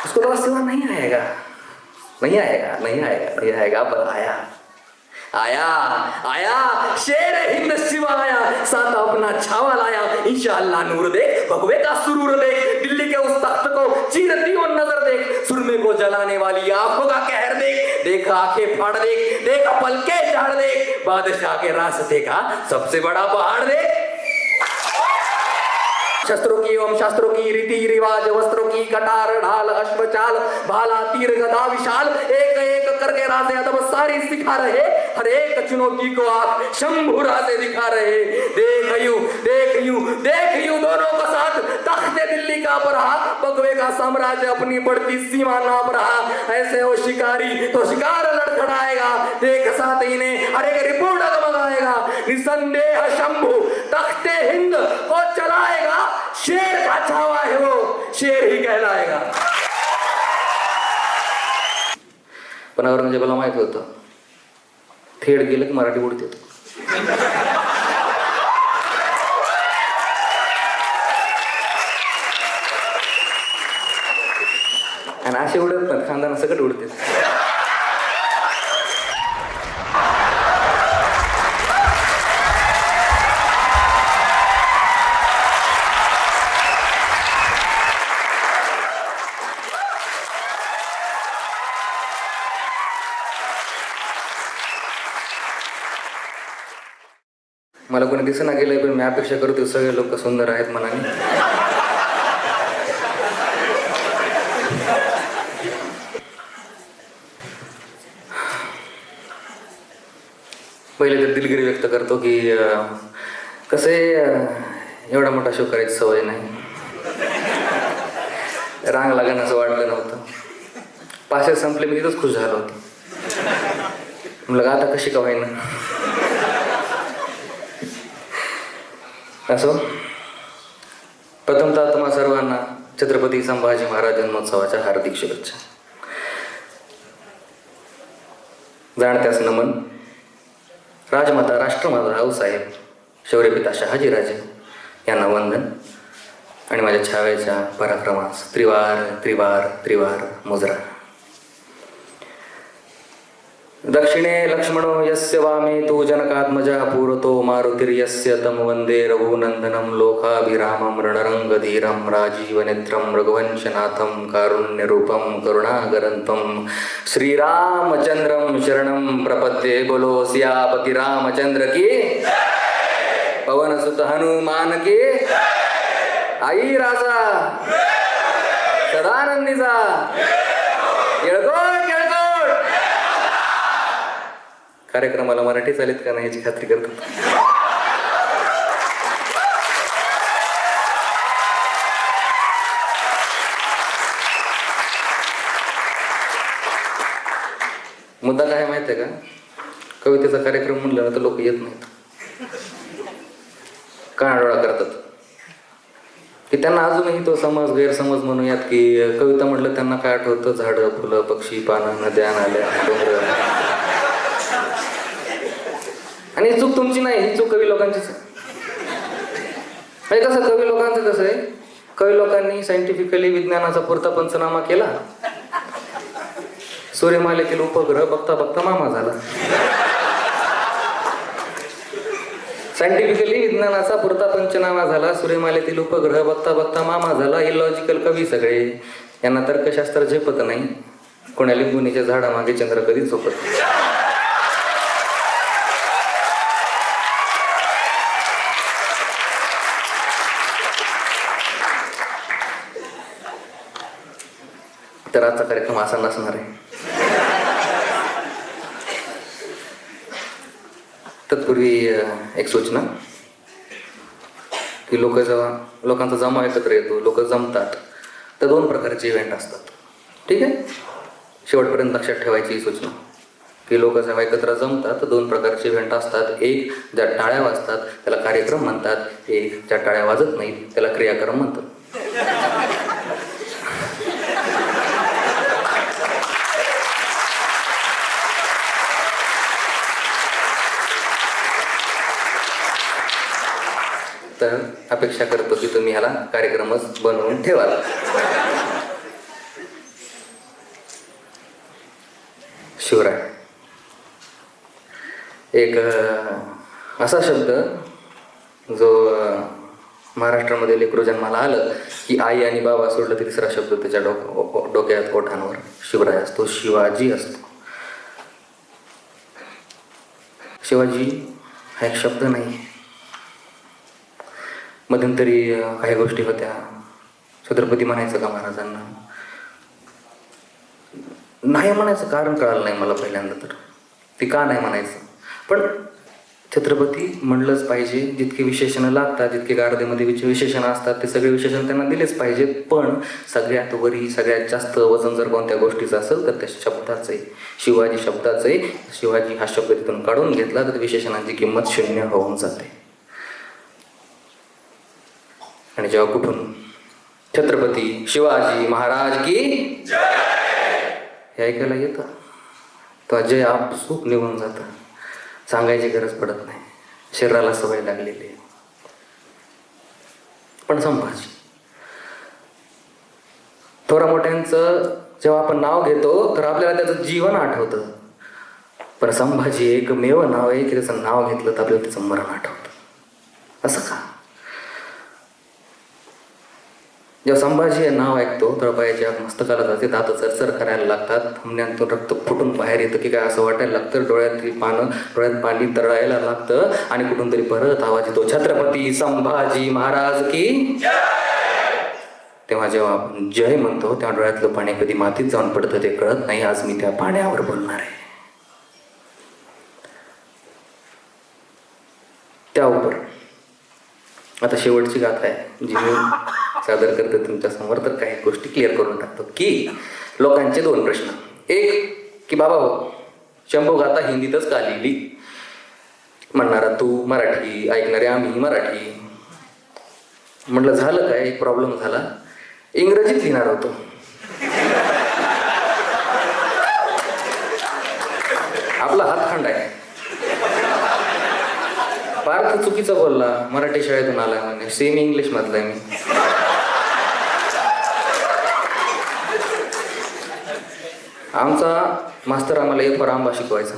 उसको लगा सिवा नहीं आएगा, नहीं आएगा, नहीं आएगा, नहीं आएगा, पर आया, आया, आया, शेर हिंद शिवा आया, साथ अपना छावा लाया, इंशाअल्लाह नूर देख, भगवे का सुरूर देख, दिल्ली के उस तख्त को चीरती वो नजर देख, सुरमे को जलाने वाली आंखों का कहर देख, देख आंखें फाड़ देख, देख पलके झाड़ देख, बादशाह के रास्ते का सबसे बड़ा पहाड़ देख। शस्त्रों की एवं शास्त्रों की रीति रिवाज, वस्त्रों की कटार ढाल, अश्वचाल, भाला तीर गदा विशाल, एक एक करके राजे अदब सारी सिखा रहे, हर एक चुनौती को आप शंभु राजे दिखा रहे। देख यूं, देख यूं, देख यूं दोनों का साथ तख्ते दिल्ली का रहा, बगवे का साम्राज्य अपनी बढ़ती सीमा नाप रहा। ऐसे हो शिकारी तो शिकार लड़खड़ाएगा, देख साथ इन्हें हर एक रिपोर्ट डगमगाएगा। निसंदेह शंभु तख्ते हिंद को चलाएगा, शेर का छावा है वो, शेर ही कहलाएगा। पण औरंगजेबाला माहित होतं थेट गेलं की मराठी उडते, आणि असे उडत नाही, खानदाना सकट उडते. मला कोणी दिसेना गेलंय, पण मी अपेक्षा करतो सगळे लोक सुंदर आहेत मनाने. पहिले तर दिलगिरी व्यक्त करतो की कसे एवढा मोठा शो करायची सवय नाही, रांग लागण असं वाटलं नव्हतं. पाचशे संपले मी तिथंच खुश झालो होतो. म्हणलं आता कशी का होईना. असो, प्रथमतः तुम्हा सर्वांना छत्रपती संभाजी महाराज जन्मोत्सवाच्या हार्दिक शुभेच्छा. जाणत्यास नमन. राजमाता राष्ट्रमाता आऊसाहेब शौर्यपिता शहाजीराजे यांना वंदन आणि माझ्या छाव्याच्या पराक्रमास त्रिवार त्रिवार त्रिवार मुजरा. दक्षिणे लक्ष्मणो यस्य वामे तु जनकात्मजा पूरतो मारुतिर्यस्य तं वन्दे रघुनन्दनं लोकाभिरामं रणरङ्गधीरं राजीवनेत्रं रघुवंशनाथं कारुण्यरूपं करुणाकरन्तं श्रीरामचन्द्रं शरणं प्रपद्ये. बोलो सियापति रामचंद्र की, पवनसुत हनुमान की, आई राजा सदानंदीचा येळकोट येळकोट. कार्यक्रमाला मराठी चालेत का नाही याची खात्री करतो. मुद्दा काय माहिती आहे का, कवितेचा कार्यक्रम म्हणलं ना तर लोक येत नाहीत, कानाडोळा करतात. की त्यांना अजूनही तो समज गैरसमज म्हणूयात की कविता म्हटलं त्यांना काय आठवतं, झाडं फुलं पक्षी पानं नद्या नाल्या डोंगर. आणि ही चूक तुमची नाही, ही चूक कवी लोकांचीच आहे. म्हणजे कसं कवी लोकांचं कसं आहे, कवी लोकांनी सायंटिफिकली विज्ञानाचा पुरता पंचनामा केला, सूर्यमालेतील उपग्रह बघता बघता मामा झाला. सायंटिफिकली विज्ञानाचा पुरता पंचनामा झाला, सूर्यमालेतील उपग्रह बघता बघता मामा झाला. इलॉजिकल कवी सगळे, यांना तर्कशास्त्र झेपत नाही. कोण्या लिंबुनीच्या झाडामागे चंद्र कधीच झोपत नाही. तर आजचा कार्यक्रम असा नसणार आहे. तत्पूर्वी एक सूचना की लोकांचा जमा एकत्र येतो, लोक जमतात, तर दोन प्रकारचे इव्हेंट असतात. ठीक आहे, शेवटपर्यंत लक्षात ठेवायची ही सूचना की लोक जेव्हा एकत्र जमतात तर दोन प्रकारचे इव्हेंट असतात. एक ज्या टाळ्या वाजतात त्याला कार्यक्रम म्हणतात, एक ज्या टाळ्या वाजत नाहीत त्याला क्रियाक्रम म्हणतात. तर अपेक्षा करतो की तुम्ही ह्याला कार्यक्रमच बनवून ठेवाल. शिवराय. एक असा शब्द जो महाराष्ट्रामध्ये लेकरू जन्माला आलं की आई आणि बाबा सोडलं, तिसरा शब्द त्याच्या डोक्यात ओठांवर शिवराय असतो, शिवाजी असतो. शिवाजी हा एक शब्द नाही. मध्यंतरी काही गोष्टी होत्या, छत्रपती म्हणायचं का महाराजांना, नाही म्हणायचं कारण कळालं नाही मला पहिल्यांदा. तर ती का नाही म्हणायचं, पण छत्रपती म्हणलंच पाहिजे. जितके विशेषणं लागतात, जितके गारदेमध्ये विशेषणं असतात, ते सगळे विशेषण त्यांना दिलेच पाहिजेत. पण सगळ्यात वरी सगळ्यात जास्त वजन जर कोणत्या गोष्टीचं असेल तर त्या शब्दाचं आहे, शिवाजी शब्दाचं आहे. शिवाजी हा शब्द तिथून काढून घेतला तर विशेषणांची किंमत शून्य होऊन जाते. आणि जेव्हा कुठून छत्रपती शिवाजी महाराज की हे ऐकायला येतं, तो जय आपसूक निघून जातं. सांगायची गरज पडत नाही, शरीराला सवय लागलेली आहे. पण संभाजी, थोरा मोठ्यांचं जेव्हा आपण नाव घेतो तर आपल्याला त्याचं जीवन आठवतं. पण संभाजी एकमेव नाव आहे की त्याचं नाव घेतलं तर आपल्याला त्याचं मरण आठवतं. असं का? जेव्हा संभाजी हे नाव ऐकतो तर पायाच्या मस्तकाला जाते, दात चरचर करायला लागतात, थंबण्यातून रक्त फुटून बाहेर येतं की काय असं वाटायला लागतं. डोळ्यात पाणी तळायला लागतं आणि कुठून तरी परत आवाज येतो, छत्रपती संभाजी महाराज की. तेव्हा जेव्हा आपण जय म्हणतो तेव्हा डोळ्यातलं पाणी कधी मातीत जाऊन पडतं ते कळत नाही. आज मी त्या पाण्यावर बोलणार आहे. त्यावर आता शेवटची गाथा आहे जी मी सादर करतो तुमच्या समोर. तर काही गोष्टी क्लिअर करून टाकतो की लोकांचे दोन प्रश्न. एक की बाबा हो, शंभू गाथा हिंदीतच का लिहिली? म्हणणारा तू मराठी, ऐकणारे आम्ही मराठी. म्हटलं झालं काय, एक प्रॉब्लेम झाला, इंग्रजीत लिहिणार होतो. आपला हातखंड आहे. पार्थ चुकीचं बोलला, मराठी शाळेतून आलाय म्हणजे सेमी इंग्लिश मधलाय मी. आमचा मास्तर आम्हाला एक फॉर आंबा शिकवायचा.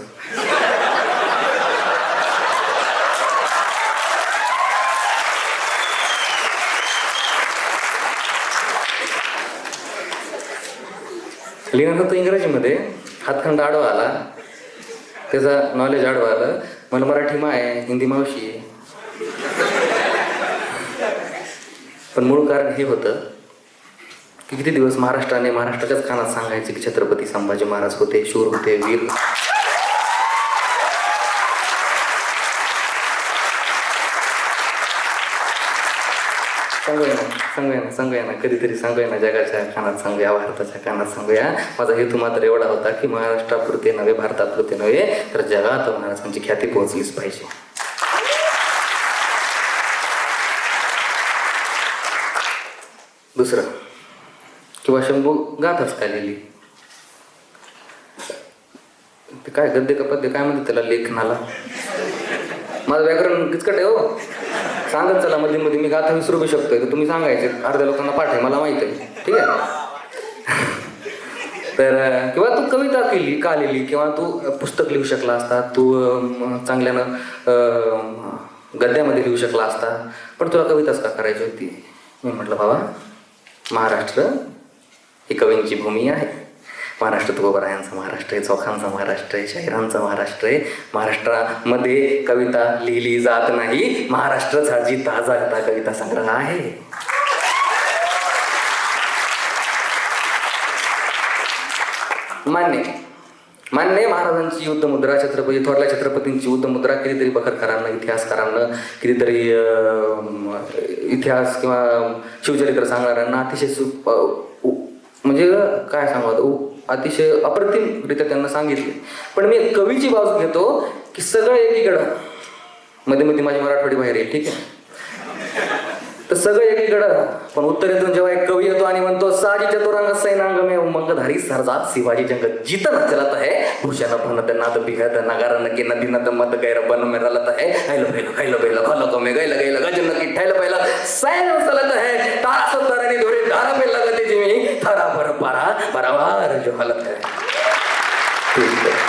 लिहिणं तर इंग्रजीमध्ये, हातखंड आडवा आला, त्याचा नॉलेज आडवा आलं. मला मराठी माय आहे, हिंदी मावशी आहे. पण मूळ कारण हे होतं की किती दिवस महाराष्ट्राच्याच कानात सांगायचे की छत्रपती संभाजी महाराज होते, शूर होते, वीर. सांगूया ना कधीतरी सांगूया ना, जगाच्या कानात सांगूया, भारताच्या कानात सांगूया. माझा हेतू मात्र एवढा होता की महाराष्ट्रापुरते नव्हे, भारतापुरते नव्हे, तर जगात महाराजांची ख्याती पोहोचलीच पाहिजे. दुसरं किंवा शंभू गाथाच का लिहिली? ते काय गद्य का पद्य काय म्हणते त्याला, लेखनाला. माझं व्याकरण किचकट आहे हो. सांगत चला मध्ये मध्ये मी गाथा विसरू शकतोय तर तुम्ही सांगायचे, अर्ध्या लोकांना पाठ आहे मला माहित आहे, ठीक आहे. तर किंवा तू कविता का लिहिली, किंवा तू पुस्तक लिहू शकला असता, तू चांगल्यानं गद्यामध्ये लिहू शकला असता, पण तुला कविताच का करायची होती? मी म्हटलं बाबा, महाराष्ट्र ही कवींची भूमी आहे. महाराष्ट्र तुकोबरायांचा महाराष्ट्र आहे, चौखांचा महाराष्ट्र आहे, शाहिरांचा महाराष्ट्र आहे. महाराष्ट्रामध्ये कविता लिहिली जात नाही. महाराष्ट्र साजी ताजा कविता संग्रह आहे. मान्य महाराजांची युद्धमुद्रा, थोरल्या छत्रपतींची युद्धमुद्रा कितीतरी बखरकारांना, इतिहासकारांना, कितीतरी इतिहास किंवा शिवचरित्र सांगणाऱ्यांना अतिशय म्हणजे काय सांगावं, अतिशय अप्रतिमरित्या त्यांना सांगितले. पण मी एक कवीची बाजू घेतो की सगळं एकीकडं, मध्ये मध्ये माझी मराठवाडी बाहेर येईल, ठीक आहे, तर सगळं एकीकडं. पण उत्तरेतून जेव्हा एक कवी येतो आणि म्हणतो, साजी चतुरंग सैनांग में उमंगधारी सरदार शिवाजी जंग जीतना चलत है, भूषण भनत नाद बिहत नगार नकी नदी नद मत गैर बन में रलत है, खैलो बैलो खलो में गैल गैल गजन की ठैल बैला सैन चलत है, तारा सुतरनी धोरी धारा पे लगते जिमी थारा पर पारा परवार जो हालत है. ठीक है.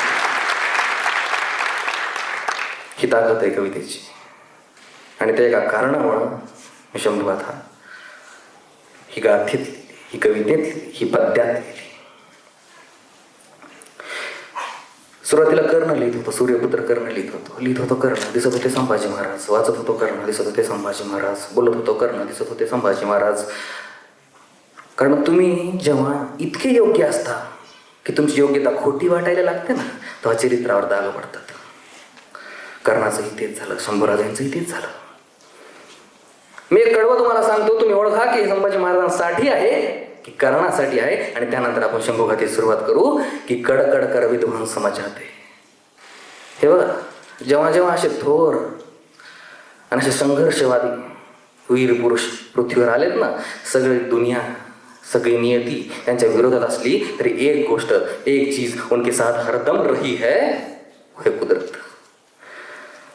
ताकद आहे कवितेची. आणि त्या एका कारणामुळं मी शंभूगाथा ही गाथेत लिहिली, ही कवितेत लिहिली, ही पद्यात लिहिली. सुरुवातीला कर्ण लिहित होतो, सूर्यपुत्र कर्ण लिहित होतो कर्ण, दिसत होते संभाजी महाराज, वाचत होतो कर्ण, दिसत होते संभाजी महाराज, बोलत होतो कर्ण, दिसत होते संभाजी महाराज. कारण तुम्ही जेव्हा इतके योग्य असता की तुमची योग्यता खोटी वाटायला लागते ना, तेव्हा चरित्रावर दाग पडतात. कर्णाचंही तेच झालं, शंभूराजांचंही तेच झालं. मी एक कडवं तुम्हाला सांगतो, तुम्ही ओळखा की संभाजी महाराजांसाठी आहे की कर्णासाठी आहे. आणि त्यानंतर आपण शंभूगाथेची सुरुवात करू की कडकड कर विध्वंस मचाते. हे बघा, जेव्हा जेव्हा असे थोर आणि असे संघर्षवादी वीर पुरुष पृथ्वीवर आलेत ना, सगळी दुनिया, सगळी नियती त्यांच्या विरोधात असली तरी एक गोष्ट, एक चीज उनके साथ हरदम रही है, वह कुदरत.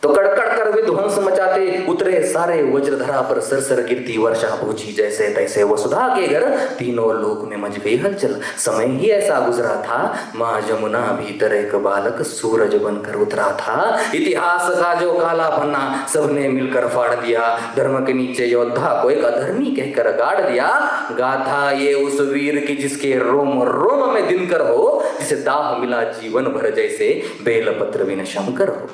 तो कड़कड़ कर विध्वंस मचाते, उतरे सारे वज्रधरा पर सरसर गिरती वर्षा पहुंची जैसे तैसे वसुधा के घर, तीनों लोक में मच गई हलचल. समय ही ऐसा गुजरा था, माँ जमुना भीतर एक बालक सूरज बनकर उतरा था. इतिहास का जो काला पन्ना सबने मिलकर फाड़ दिया, धर्म के नीचे योद्धा को एक अधर्मी कहकर गाड़ दिया. गाथा ये उस वीर की जिसके रोम रोम में दिनकर हो, जिसे दाह मिला जीवन भर जैसे बेलपत्र बिन शंकर हो.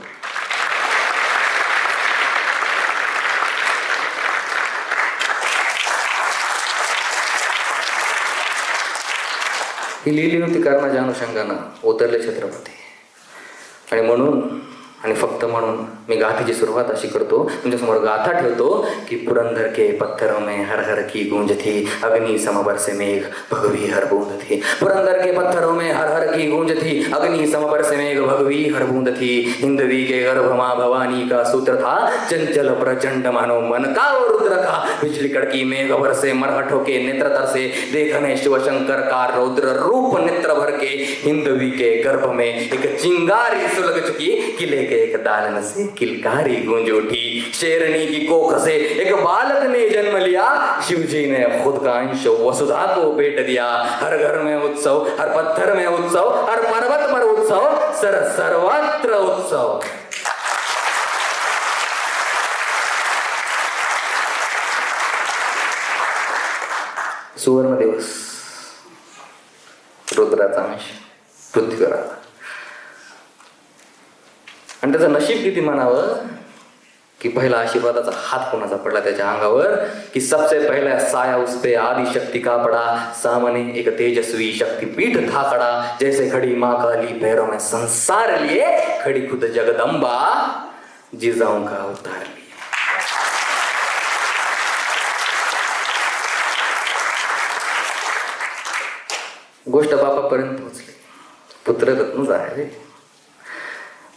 ही लिहिली होती कर्णाच्या अनुषंगानं उतरले छत्रपती. आणि म्हणून आणि फक्त म्हणून मी गाथेची सुरुवात अशी करतो, तुमच्यासमोर गाथा ठेवतो की पुरंदर के पत्थरों में हर हर की गूंज थी, अग्नि समबर से मेघ भगवी हर बूंद थी. पुरंदर के पत्थरों में हर हर की गूंज थी, अग्नि समबर से मेघ भगवी हर बूंद थी. हिंदवी के गर्भ माँ भवानी का सूत्र था, चंचल प्रचंड मानो मन का और रुद्र का. बिजली कड़की मेघ भर से मरहठों के नेत्र तर से, देखने शिवशंकर का रौद्र रूप नेत्र भर के. हिंदवी के गर्भ में एक चिंगारी सुलग चुकी, किले एक दालन से किलकारी गूंज उठी. शेरनी की कोख से एक बालक ने जन्म लिया, शिवजी ने खुद का अंश वसुधा को भेंट दिया. हर घर में उत्सव, हर पत्थर में उत्सव, हर पर्वत पर उत्सव, सर्वत्र उत्सव. सुवर्ण दिवस, रुद्राचा अंश पृथ्वीवर आला. आणि त्याचं नशीब किती म्हणावं की पहिला आशीर्वादाचा हात कोणाचा पडला त्याच्या अंगावर की सबसे पहला साया उस पे आदि शक्ति का पड़ा. सामने एक तेजस्वी शक्तिपीठ था खड़ा, जैसे खड़ी माँ काली पैरों में संसार लिए, खड़ी खुद जगदम्बा जिजाऊं का अवतार लिए. गोष्ट बापापर्यंत पोहोचली. पुत्र रत्नच आहे रे.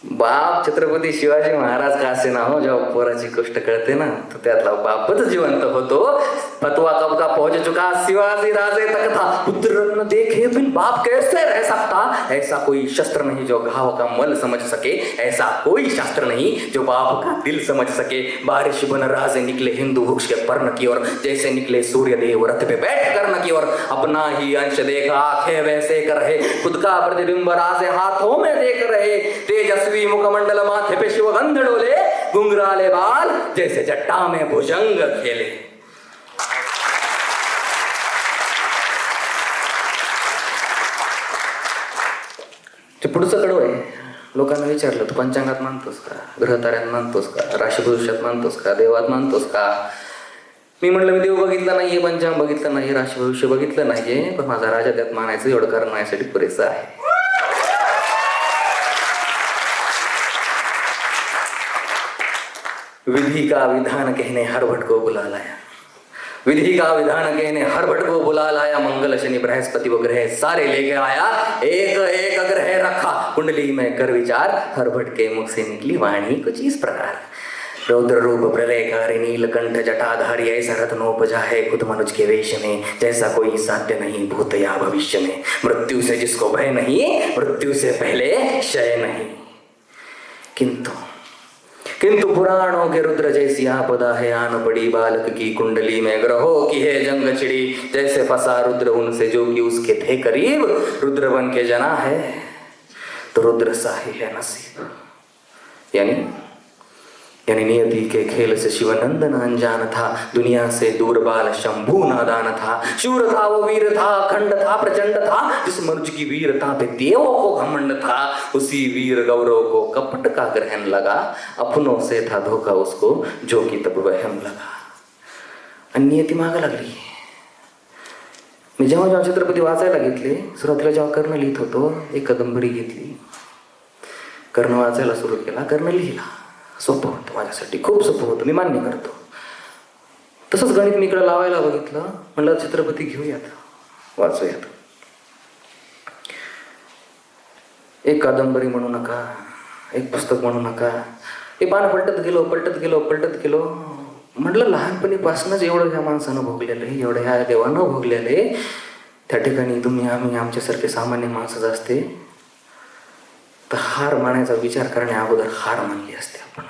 बाप छत्रपती शिवाजी महाराज का असे ना हो, जेव्हा पोराची गोष्ट कळते ना तर त्यातला बापच जिवंत होतो. फतवा कब का पहुंच चुका, शिवाजी राजे तक था, पुत्र रत्न देखे बिन बाप कैसे रह सकता. ऐसा कोई शस्त्र नहीं जो घाव का मल समझ सके, ऐसा कोई शास्त्र नहीं जो बाप का दिल समझ सके. बारिश बन राजे निकले हिंदू वृक्ष के पर्ण की ओर, जैसे निकले सूर्य देव रथ पे बैठ कर्ण की ओर. अपना ही अंश देखा आंखें वैसे कर रहे, खुद का प्रतिबिंब राजे हाथों में देख रहे. तेजस्वी मुखमंडल माथे पे शिवगंध डोले, घुंघराले बाल जैसे जट्टा में भुजंग खेले. ते पुढचं कडवं आहे. लोकांना विचारलं तू पंचांगात मानतोस का, ग्रहताऱ्यात मानतोस का, राशी भविष्यात मानतोस का, देवात मानतोस का. मी म्हणलं मी देव बघितला नाहीये, पंचांग बघितलं नाहीये, राशी भविष्य बघितलं नाहीये, पण माझा राजा त्यात मानायचं एवढं कारण माझ्यासाठी पुरेसं आहे. विधि का विधान कहने हर भट को बुला लाया, विधि का विधान कहने हर भट को बुला लाया. मंगल शनि बृहस्पति वो ग्रह सारे लेके आया, एक एक ग्रह रखा कुंडली में कर विचार. हर भट के मुख से निकली वाणी कुछ इस प्रकार. रौद्र रूप प्रलयकारी नीलकंठ जटाधारी, ऐसा रत्नोपजा है खुद मनुज के वेश में, जैसा कोई साध्य नहीं भूत या भविष्य में. मृत्यु से जिसको भय नहीं, मृत्यु से पहले क्षय नहीं. किंतु पुराणों के रुद्र जैसी आपदा है आन पड़ी बालक की कुंडली में. ग्रहों की है जंग छिड़ी, जैसे फंसा रुद्र उनसे जो कि उसके थे करीब. रुद्र बन के जना है तो रुद्र सा ही है नसीब. यानी यानी नियति के खेल से शिवनंदन अनजान था, दुनिया से दूर बाल शंभू नादान था। शूर था वो वीर था, अखंड था प्रचंड था, जिस मनुष्य की वीरता पे देवों को घमंड था, उसी वीर गौरव को कपट का ग्रहण लगा, अपनों से था धोखा उसको जो कि तब वहम लगा। नियती मागं लागली. मी जेव्हा जेव्हा छत्रपती वाचायला घेतले, सुरुवातीला जेव्हा कर्ण लिहित होतो, एक कादंबरी घेतली, कर्ण वाचायला सुरू केला, कर्ण लिहिला. सोपं होतं माझ्यासाठी, खूप सोपं होतं, मी मान्य करतो. तसंच गणित मी इकडे लावायला बघितलं, म्हणलं छत्रपती घेऊयात, वाचूयात. एक कादंबरी म्हणू नका, एक पुस्तक म्हणू नका, हे पान पलटत गेलो. म्हटलं लहानपणीपासूनच एवढं ह्या माणसानं भोगलेलं आहे, एवढं ह्या देवानं भोगलेलं आहे. त्या ठिकाणी तुम्ही आम्ही आमच्यासारखे सामान्य माणसं असते तर हार मानायचा विचार करण्या अगोदर हार मानली असते आपण.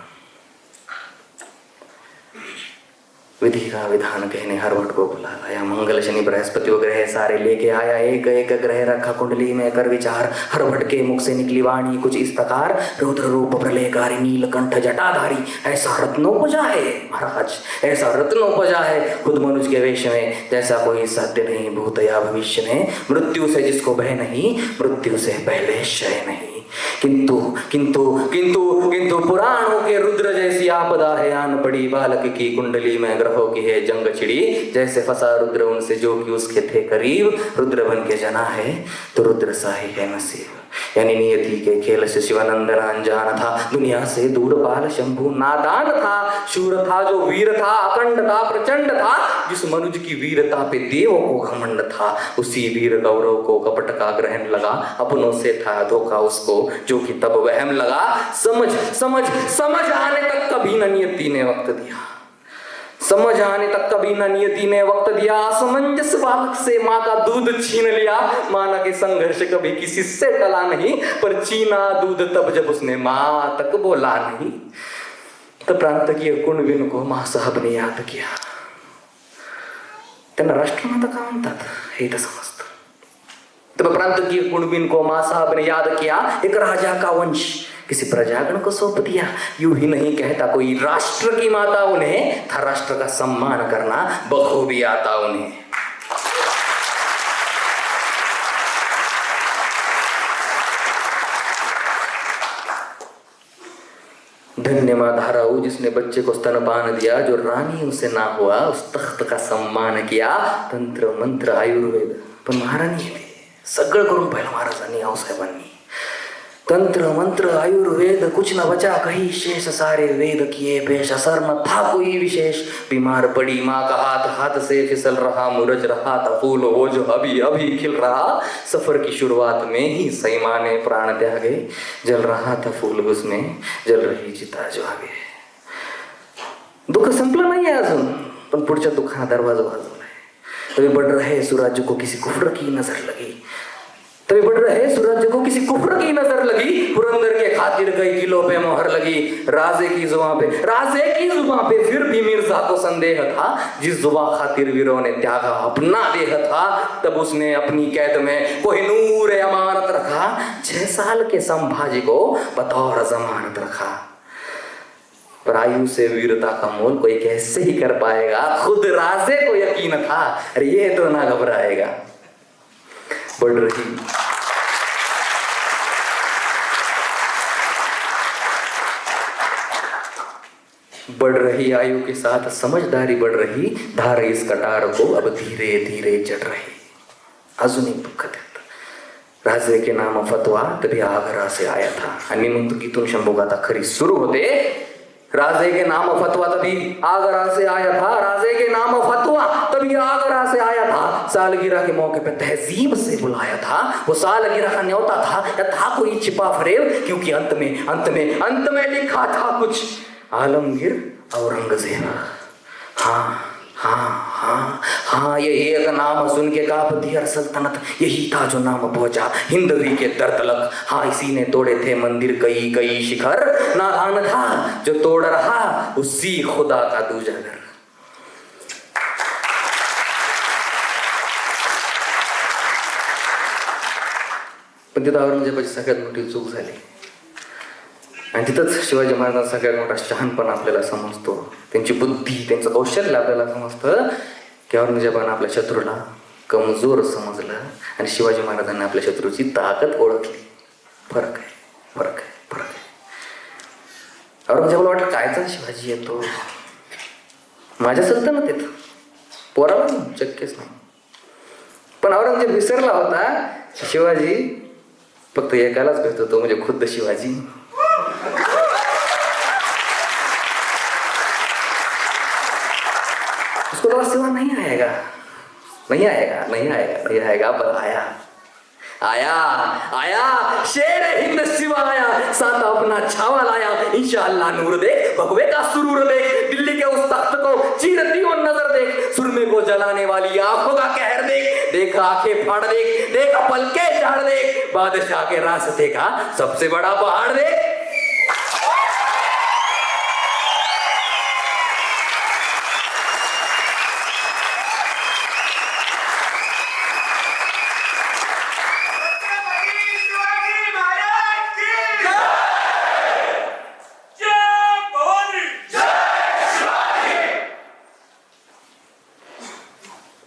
विधि का विधान कहने हर वट को बुलाया, या मंगल शनि बृहस्पति वगैरह सारे लेके आया, एक एक ग्रह रखा कुंडली में कर विचार, हर वट के मुख से निकली वाणी कुछ इस प्रकार, रुद्र रूप प्रलयकारी नीलकंठ जटाधारी, ऐसा रत्नोपजा है महाराज, ऐसा रत्नोपजा है खुद मनुष्य के वेश में, जैसा कोई साध्य नहीं भूत या भविष्य में, मृत्यु से जिसको भय नहीं, मृत्यु से पहले क्षय नहीं. किंतु किंतु किंतु किंतु पुराणों के रुद्र जैसी आपदा है आन पड़ी, बालक की कुंडली में ग्रहों की है जंग छिड़ी, जैसे फंसा रुद्र उनसे जो कि उसके थे करीब, रुद्र बन के जना है तो रुद्र सा ही है नसीब. यानी नियति के खेल से शिवानंदन अनजान था, दुनिया से दूर बाल शंभू नादान था, शूर था जो वीर था, अखंड था प्रचंड था, जिस मनुष्य की वीरता पे देवों को घमंड था, उसी वीर गौरव को कपट का ग्रहण लगा, अपनों से था धोखा उसको जो कि तब वहम लगा. समझ समझ समझ आने तक कभी न नियति ने वक्त दिया, समझ आने तक कभी न नियति ने वक्त दिया, असमंजस बालक से माँ का दूध छीन लिया, माना के संघर्ष कभी किसी से टला नहीं, पर छीना दूध तब जब उसने माँ तक बोला नहीं. तर प्रांतकीय कुणबिन को माँ साहब ने याद किया. त्यांना राष्ट्रमाता का म्हणतात हे तर समजतं. तब प्रांतकीय कुणबिन को माँ साहब ने याद किया, एक राजा का वंश किसी प्रजागण को सौंप दिया. यूं ही नहीं कहता कोई राष्ट्र की माता उन्हें था, राष्ट्र का सम्मान करना बखूबी आता उन्हें. धन्य माँ धाराऊ जिसने बच्चे को स्तनपान दिया, जो रानी उसे ना हुआ उस तख्त का सम्मान किया. तंत्र मंत्र आयुर्वेद, पण महाराणी सगळं करून पाहिलं महाराजांनी, आऊसाहेबांनी. तंत्र मंत्र आयुर्वेद कुछ न बचा कहीं शेष, सारे वेद किए पेश, असर न था कोई विशेष. बीमार पड़ी माँ का हाथ, हाथ से फिसल रहा, मुरझ रहा था फूल वो जो अभी अभी खिल रहा. सफर की शुरुआत में ही सही माँ ने प्राण त्यागे, जल रहा था फूल उसमें, जल रही चिता जो आगे. दुःख संपलं नाही अजून, पण पुढच्या दुःखाला दरवाजा वाजवलाय. तभी बढ़ रहे सूरज को किसी कुफ्र की नजर लगी, तभी बढ़ रहे सूरज को किसी कुफ्र की नजर लगी, पुरंदर के खातिर कई किलो पे मोहर लगी. राजे की जुबां पे फिर भी मिर्जा को संदेह था, जिस जुबां खातिर वीरों ने त्यागा अपना देह था, तब उसने अपनी कैद में कोहिनूर अमानत रखा. 6 साल के संभाजी को बतौर जमानत रखा. पर आयु से वीरता का मोल कोई कैसे ही कर पाएगा, खुद राजे को यकीन था, अरे ये तो ना घबराएगा. बढ़ रही आयु के साथ समझदारी बढ़ रही, धार इस कटार को अब धीरे धीरे चढ़ रही. अजून एक दुःख देत, राजे के नाम फतवा तभी आगरा से आया था. आणि मग तो गीतून शंभूगाथा खरी सुरू होते. राजे के नाम फतवा तभी आगरा से आया था, राजे के नाम फतवा तभी आगरा से आया था. सालगिरह के मौके पे तहजीब से बुलाया था, वो सालगिरह का न्योता था या था कोई छिपा फरेब, क्योंकि अंत में लिखा था कुछ, आलमगीर औरंगजेब. हाँ हाँ हाँ हाँ, ये एक नाम सुन के कांपती हर सल्तनत, यही था जो नाम पहुंचा हिंदवी के दर तलक. हाँ, इसी ने तोड़े थे मंदिर कई कई शिखर, नादान था जो तोड़ रहा उसी खुदा का दूजा घर. पण तिथं औरंगजेबाची सगळ्यात मोठी चूक झाली. आणि तिथंच शिवाजी महाराजांचा सगळ्यात मोठा शहाणपणा आपल्याला समजतो, त्यांची बुद्धी, त्यांचं कौशल्य आपल्याला समजतं की औरंगजेबानं आपल्या शत्रूला कमजोर समजलं आणि शिवाजी महाराजांनी आपल्या शत्रूची ताकद ओळखली. फरक आहे, फरक आहे, फरक आहे. औरंगजेबाला वाटलं कायचा शिवाजी येतो, माझ्या सल्तनत येतो, पोराला शक्यच नाही. पण औरंगजेब विसरला होता शिवाजी फक्त एकालाच भेटतो, तो म्हणजे खुद्द शिवाजी. उसको लगा सिवा नहीं आएगा, नहीं आएगा, नहीं आएगा, नहीं आएगा, पर आया, आया, आया, शेर हिंद शिवा आया, साथ अपना छावा लाया, इंशाअल्लाह नूर देख, भगवे का सुरूर देख, दिल्ली के उस तख्त को चीरती वो नजर देख, सुरमे को जलाने वाली आंखों का कहर देख, देख आंखें फाड़ देख, देख पलके झाड़ देख, बादशाह के रास्ते का सबसे बड़ा पहाड़ देख.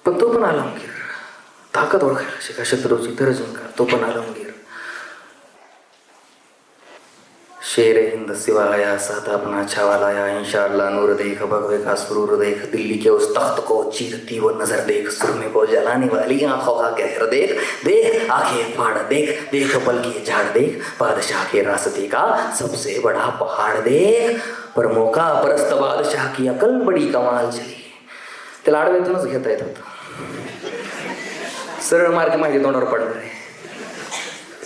पण तो पण आलमगीर, ताकद ओळखायला शिका, शत्रूची तर जिंका, तो पण आलमगीर. शेर हिंद सिवा आया, साथ अपना छावा लाया, इंशाअल्लाह नूर देख, भगवे का सुरूर देख, दिल्ली के उस तख्त को चीरती वो नजर देख, सुरमे को जलाने वाली आंखों का कहर देख, देख आंखें फाड़ देख, देख पलके झाड़ देख, बादशाह के रास्ते का सबसे बड़ा पहाड़ देख. पर मौका परस्त बादशाह की अकल बड़ी कमाल चली. त्याला आडव्यातूनच घेता येत होतं, सरळ मार्ग माहिती तोंडावर पडणार आहे.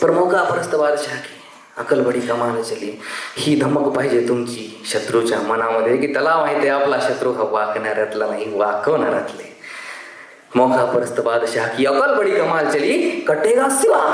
पर मौका परस्त बादशाह की अकल बडी कमाल चली. ही धमक पाहिजे तुमची शत्रूच्या मनामध्ये की त्याला माहिती आहे आपला शत्रू हा वाकणाऱ्यातला नाही, वाकवणाऱ्यातले. मौका परस्त बादशाह की अकल बड़ी कमाल चली, कटेगा सिवा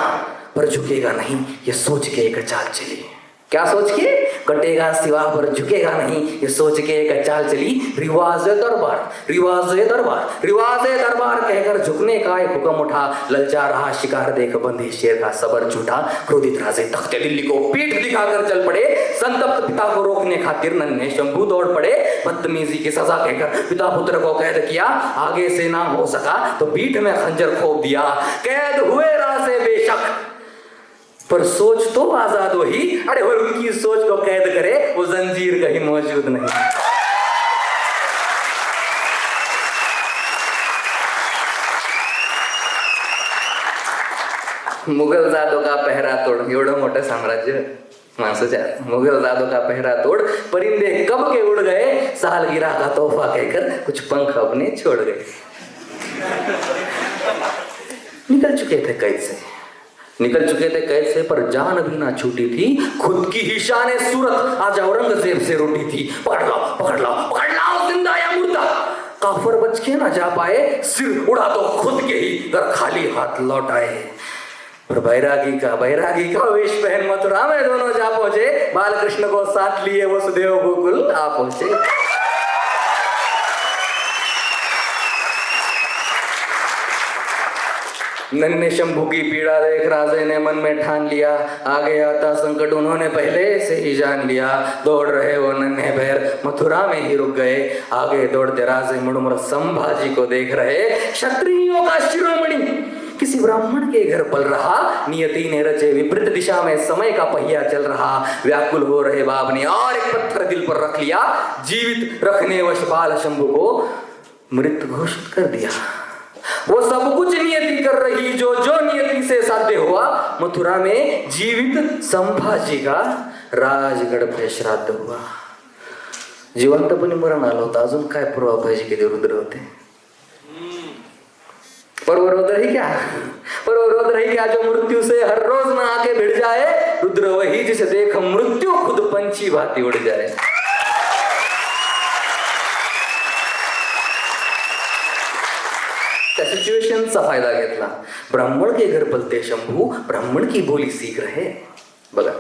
पर झुकेगा नहीं, ये सोच के एक चाल चली. क्या सोच के? कटेगा सिवा पर झुकेगा नहीं, ये सोच के एक चाल चली. रिवाज दरबार, रिवाज दरबार, रिवाज दरबार कहकर झुकने का एक हुक्म उठा. ललचा रहा शिकार देख बंधे शेर का सबर झूठा. क्रोधित राजे तख्ते दिल्ली को पीठ दिखाकर चल पड़े. संतप्त पिता को रोकने खातिर नन्हे शंभू दौड़ पड़े. बदतमीजी की सजा कहकर पिता पुत्र को कैद किया. आगे से ना हो सका तो पीठ में खंजर खोप दिया. कैद हुए राजे बेशक पर सोच तो आजाद वही. अरे वो उनकी सोच को कैद करे, वो जंजीर कहीं मौजूद नहीं. मुघल जादो का पहरा तोड, एवढं मोठं साम्राज्य माणसाच्या. मुघल जादो का पहरा तोड, परिंदे कब के उड़ गए, सालगिरह का तोहफा कहकर कुछ पंख अपने छोड़ गए. निकल चुके थे कैद से, निकल चुके थे कैद से, पर जान भी ना छूटी थी. खुद की ही शान सूरत आज औरंगजेब से रूठी थी. पकड़ लाओ, पकड़ लाओ, पकड़ लाओ, जिंदा या मुर्दा. काफर बच के ना जा पाए, सिर उड़ा तो खुद के ही घर खाली हाथ लौट आए. पर बैरागी का वेश पहन मथुरा में दोनों जा पहुंचे. बालकृष्ण को साथ लिए वसुदेव गोकुल आ पहुंचे. नन्हे शंभू की पीड़ा देख राजे ने मन में ठान लिया. आगे आता संकट उन्होंने पहले से ही जान लिया. दौड़ रहे वो नन्हे पैर मथुरा में ही रुक गए. आगे दौड़ते राजे मुड़मुड़ संभाजी को देख रहे. क्षत्रियों का शिरोमणि किसी ब्राह्मण के घर पल रहा. नियति ने रचे विपरीत दिशा में समय का पहिया चल रहा. व्याकुल हो रहे बाप ने और एक पत्थर दिल पर रख लिया. जीवित रखने वश बाल शंभू को मृत घोषित कर दिया. वो सब कुछ नियति कर रही जो जो नियति से साध्य हुआ. मथुरा में जीवित संभाजी का राजगड पे श्राद्ध हुआ. जिवंतपणे मरण आलं होतं, अजून काय पुरावा पाहिजे की ते रुद्र होते. पर वो रुद्र ही क्या, पर वो रुद्र ही क्या जो मृत्यू से हर रोज ना आके भिड़ जाए. रुद्र वही जिसे देख मृत्यु खुद पंछी भांति उड़ जाए. त्या सिच्युएशनचा फायदा घेतला. ब्राह्मण के घर पलते शंभू, ब्राह्मण की बोली सीख रहे. बघा,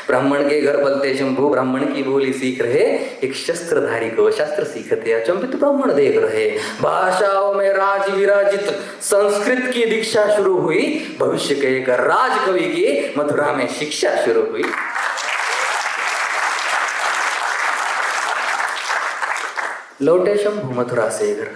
ब्राह्मण के घर पलते शंभू, ब्राह्मण की बोली सीख रहे. एक शस्त्रधारी को शास्त्र सीखते अचंभित ब्राह्मण देख रहे. भाषाओं में राज विराजित संस्कृत की दीक्षा शुरू हुई. भविष्य के एक राज कवि की मथुरा में शिक्षा शुरू हुई. लौटे शंभू मथुरा से घर,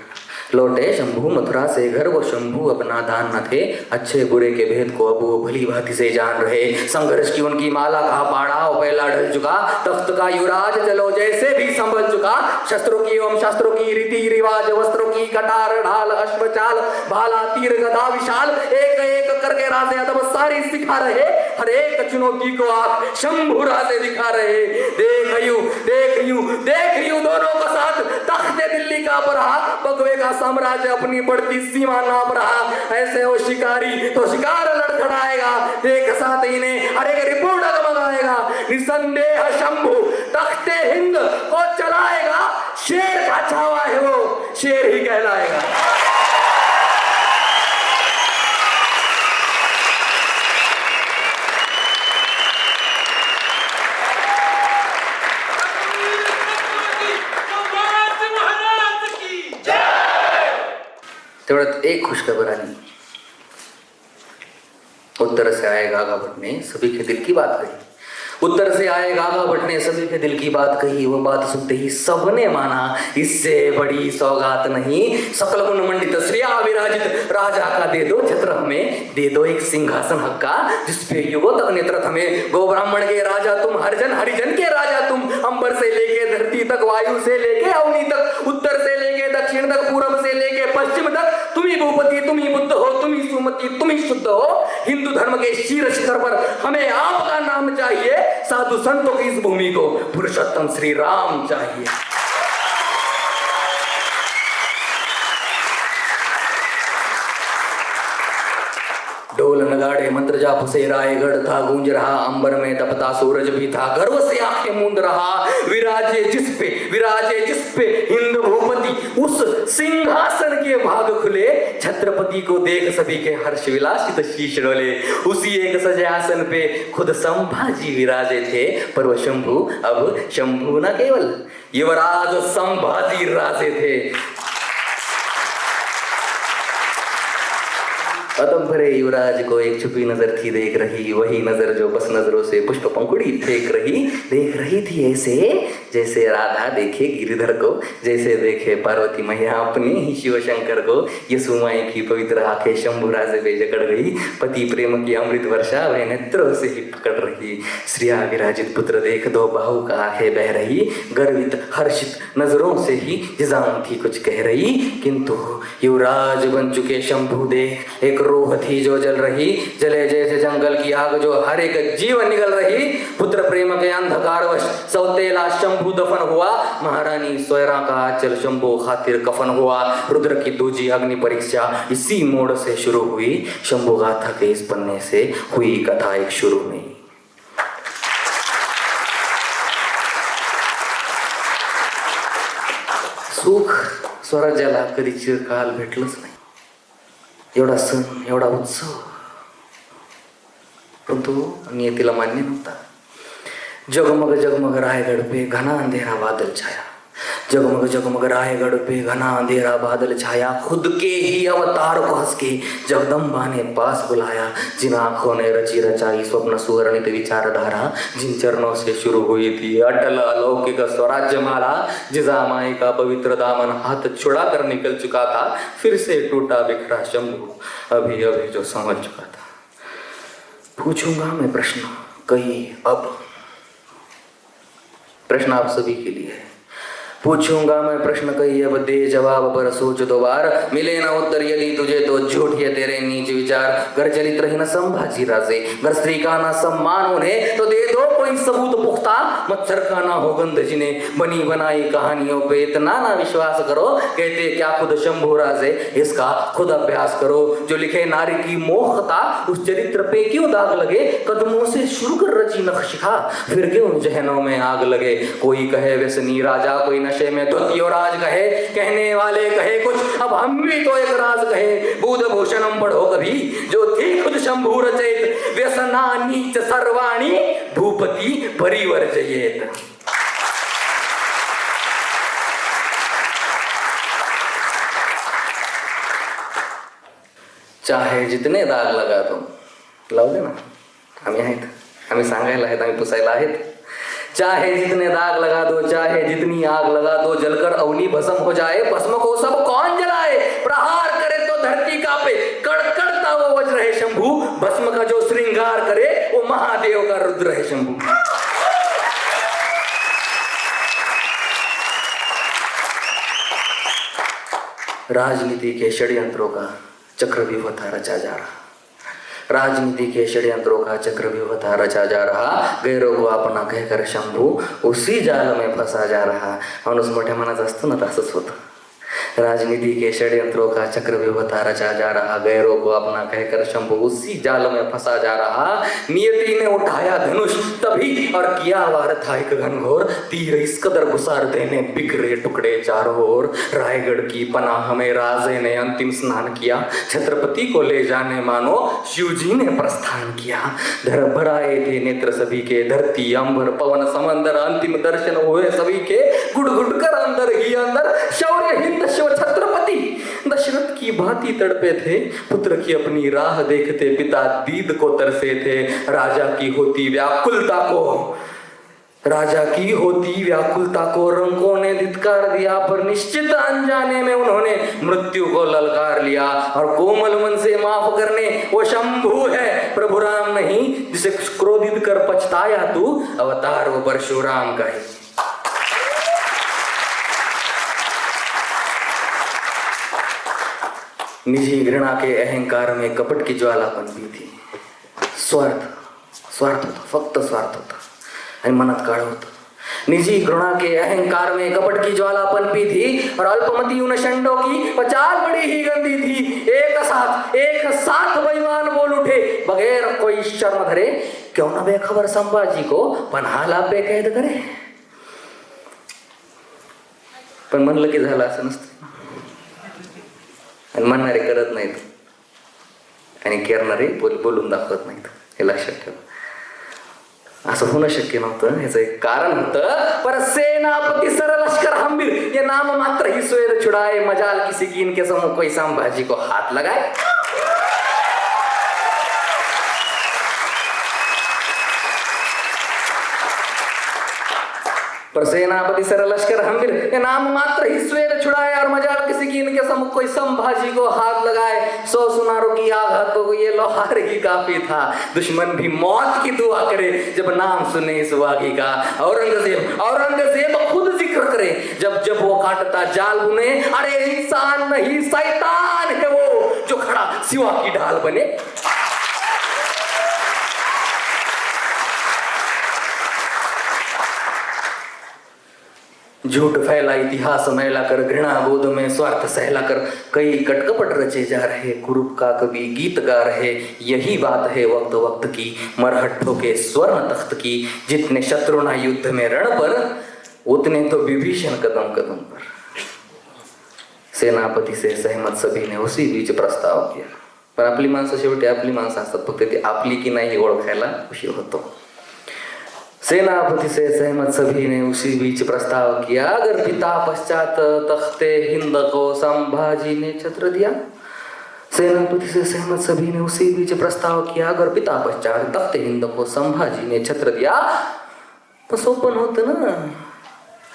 लौटे शंभू मथुरा से घर, वो शंभू अपना दान न थे, अच्छे बुरे के भेद को अब वो भली भांति से जान रहे। संघर्ष की उनकी माला का पाड़ा वो पहला ढल चुका, तख्त का युवराज चलो जैसे भी संभल चुका। शस्त्रों की एवं शास्त्रों की रीति रिवाज, वस्त्रों की कटार ढाल अश्व चाल, भाला तीर गदा विशाल, एक एक करके राजे अदब सारी सिखा रहे, हर एक चुनौती को आप शंभू राजे दिखा रहे। देख यूं दोनों का साथ, तख्ते दिल्ली का रहा, बगवे का साम्राज्य अपनी बढ़ती सीमा नाप रहा। ऐसे वो शिकारी तो शिकार लड़खड़ाएगा, एक साथ इन्हें हर एक रिपोर्ट डगमगाएगा। निसंदेह शंभू तख्ते हिंद को चलाएगा, शेर का छावा है वो शेर ही कहलाएगा। तेवढ्यात एक खुशखबर आली। उत्तर से आए गागा भट्ट ने सभी के दिल की बात कही, उत्तर से आए गागा भट्ट ने सभी के दिल की बात कही। वो बात सुनते ही सबने माना, इससे बड़ी सौगात नहीं। सकल गुण मंडित श्रिया विराजित राजा का दे दो छत्र हमें, दे दो एक सिंहासन हक्का, जिसपे युगों तक नेतृत्व हमें। गो ब्राह्मण के राजा तुम, हरिजन हरिजन के राजा तुम, अंबर से लेके धरती तक, वायु से लेके अवनी तक, उत्तर से लेके दक्षिण तक, पूर्व से लेके पश्चिम तक, तुम ही भूपति, तुम ही बुद्ध हो, तुम ही सुमति, तुम ही शुद्ध हो। हिंदू धर्म के शीर्ष शिखर पर हमें आपका नाम चाहिए, साधु संतों की इस भूमि को पुरुषोत्तम श्री राम चाहिए। ढोल नगाड़े मंत्र जाप से रायगढ़ था गूंज रहा, अंबर में तपता सूरज भी था, गर्व से आंखें मूंद रहा। विराजे जिस पे हिंद भूपति, उस सिंहासन के भाग खुले, छत्रपति को देख सभी के हर्ष विलासित शीश डोले। उसी एक सजासन पे खुद संभाजी विराजे थे, पर वो शंभू अब शंभू न केवल युवराज संभाजी राजे थे। अदम भरे युवराज को एक छुपी नजर थी देख रही, वही नजर जो बस नजरों से पुष्प पंखुड़ी फेंक रही। देख रही थी ऐसे जैसे राधा देखे गिरिधर को, जैसे देखे पार्वती मैया अपने ही शिव शंकर को। यशुमाई की पवित्र आंखें शंभू राजे पे जकड़ गई, पति प्रेम की अमृत वर्षा वह नेत्रों से ही पकड़ रही। श्रिया विराजित पुत्र देख दो बाहु का आंखें बह रही, गर्वित हर्षित नजरों से ही जिजान थी कुछ कह रही। किंतु युवराज बन चुके शंभू देख एक रूह थी जो जल रही, जले जैसे जंगल की आग जो हर एक जीवन निगल रही। पुत्र प्रेम के अंधकारवश सौतेला शंभू दफन हुआ, महारानी सोयरा का आंचल शंभू खातिर कफन हुआ। रुद्र की दूजी अग्नि परीक्षा इसी मोड़ से शुरू हुई, शंभू गाथा के इस पन्ने से हुई कथा एक शुरू में। सुख स्वराज्याला कधी चिरकाल भेटलंच नाही, एवढा सण एवढा उत्सव, परंतु नियतीला मान्य नव्हता। जगमग जगमग रायगढ़ पे घना अंधेरा बादल छाया, जगमग जगमग रायगढ़ पे घना अंधेरा बादल छाया। खुद के ही अवतार को हंस के जगदम्बा ने पास बुलाया, जिन आंखों ने रची रचाई स्वप्न सुवर्णित विचारधारा, जिन चरणों से शुरू हुई थी अटल अलौकिक स्वराज्य माला। जिजामाई का पवित्र दामन हाथ छुड़ा कर निकल चुका था, फिर से टूटा बिखरा शंभू अभी अभी जो समझ चुका था। पूछूंगा मैं प्रश्न कई, अब प्रश्न आप सभी के लिए है। पूछूंगा मैं प्रश्न कही, अब दे जवाब पर सोच दो बार, मिले ना उत्तर यदि तुझे तो झूठ है तेरे नीच विचार। घर चलित रही न संभाजी राजे, घर स्त्री का ना सम्मान उन्हें, तो दे दो कोई सबूत पुख्ता, मच्छर का ना हो गंध जिन्हें। बनी बनाई कहानियों पे इतना ना विश्वास करो, कहते क्या खुद शंभू राजे, इसका खुद अभ्यास करो। जो लिखे नारी की मोहता, उस चरित्र पे क्यों दाग लगे, कदमों से शुरू कर रची नक्शिखा, फिर क्यों जहनों में आग लगे। कोई कहे व्यसनी राजा, कोई नशे में धुत युवराज कहे, कहने वाले कहे कुछ, अब हम भी तो एक राज कहे। बुध भूषणम पढ़ो कभी, जो थी खुद शंभू रचयित, व्यसना नीच सर्वाणी भूपति परिवर्जयेत। चाहे जितने दाग लगा तुम लावले ना, आम्ही आहेत, आम्ही सांगायला आहेत, आम्ही पुसायला आहेत। चाहे जितने दाग लगा दो, चाहे जितनी आग लगा दो, जलकर अवनी भस्म हो जाए, भस्म को सब कौन जलाए? प्रहार करे तो धरती कांपे, कड़कड़ता वो वज्र है शंभु, भस्म का जो श्रृंगार करे वो महादेव का रुद्र है शंभु। राजनीति के षड्यंत्रों का चक्रव्यूह रचा जा रहा, राजनीति के षड्यंत्रों का चक्रव्यूह रचा जा रहा, गैरों को अपना कहकर शंभू उसी जाल में फंसा जा रहा। माणूस मोठ्या मनाचा असतो ना, तसंच होतं। राजनीति के षड्यंत्रों का चक्रव्यूह रचा जा रहा, गैरों को अपना कहकर शंभू उसी जाल में फंसा जा रहा। नियति ने उठाया धनुष तभी और किया वार था एक घनघोर, तीर इस कदर गुसार देने बिखरे टुकड़े चारों ओर। रायगढ़ की पनाह में राजे ने अंतिम स्नान किया, छत्रपति को ले जाने मानो शिव जी ने प्रस्थान किया। धर भराए थे नेत्र सभी के, धरती अंबर पवन समंदर, अंतिम दर्शन हुए सभी के। गुड़ गुड़ कर अंदर ही अंदर शौर्य हिंद शिव छत्रपति दशरथ की भांति तड़पे थे, पुत्र की अपनी राह देखते पिता दीद को तरसे थे। राजा की होती व्याकुलता को, राजा की होती व्याकुलता को रंकों ने धिक्कार दिया, पर निश्चित अनजाने में उन्होंने मृत्यु को ललकार लिया। और कोमल मन से माफ करने वो शंभू है, प्रभु राम नहीं, जिसे क्रोधित कर पछताया तू, अवतार वो परशुराम का है। निजी घृणा के अहंकार में कपट की ज्वाला पनपी थी। स्वार्थ होता, फक्त स्वार्थ होता आणि मनात काळ होतं। निजी घृणा के अहंकार में कपट की ज्वाला पनपी थी और अल्पमती उन शंडों की पचाल बड़ी ही गंदी थी। एक साथ बेईमान बोल उठे बगैर कोई शर्म धरे, क्यों न बेखबर संभाजी को पन्हाला बेकैद करे। पण म्हणलं की झालं असं नसतं, आणि म्हणणारे करत नाहीत आणि करणारे बोलून दाखवत नाहीत, हे लक्षात ठेवा। असं होणं शक्य नव्हतं, ह्याचं एक कारण होतं। पर सेनापति सर लश्कर हम्बीर, ये नाम मात्र ही स्वेद छुड़ाए, मजाल किसी की इनके समूह कोई संभाजी को हाथ लगाए। पर सेनापति सर लश्कर हम्बीर, ये नाम मात्र ही स्वेद छुड़ाए, और मजाल किसी की इनके सम्मुख कोई संभाजी को हाथ लगाए। 100 सुनारों की आघातों को ये लोहार ही काफी था, दुश्मन भी मौत की दुआ करे जब नाम सुने इस वागी का। औरंगजेब खुद जिक्र करे जब जब वो काटता जाल बुने, अरे इंसान नहीं शैतान है वो जो खड़ा सिवा की ढाल बने। झूठ फैला इतिहास मैला कर, घृणा गोद में स्वार्थ सहला कर, कई कटकपट रचे जा रहे, कुरूप का कवि गीत गा रहे। यही बात है वक्त वक्त की, मरहट्ठों के स्वर्ण तख्त की। जितने शत्रुना युद्ध में रण पर, उतने तो विभीषण कदम कदम पर। सेनापती से सहमत सभी ने उसी बीच प्रस्ताव किया, पण आपली माणसं शेवटी आपली माणसं असतात, फक्त ती आपली की नाही ओळखायला उशीर होतो। सेनापति से सहमत सभी ने उसी बीच प्रस्ताव किया, अगर पिता पश्चात तख्ते हिंद को संभाजी ने छत्र दिया। सेनापति से सहमत सभी ने उसी बीच प्रस्ताव किया, अगर पिता पश्चात तख्ते हिंद को संभाजी ने छत्र दिया तो सोपन होतं ना।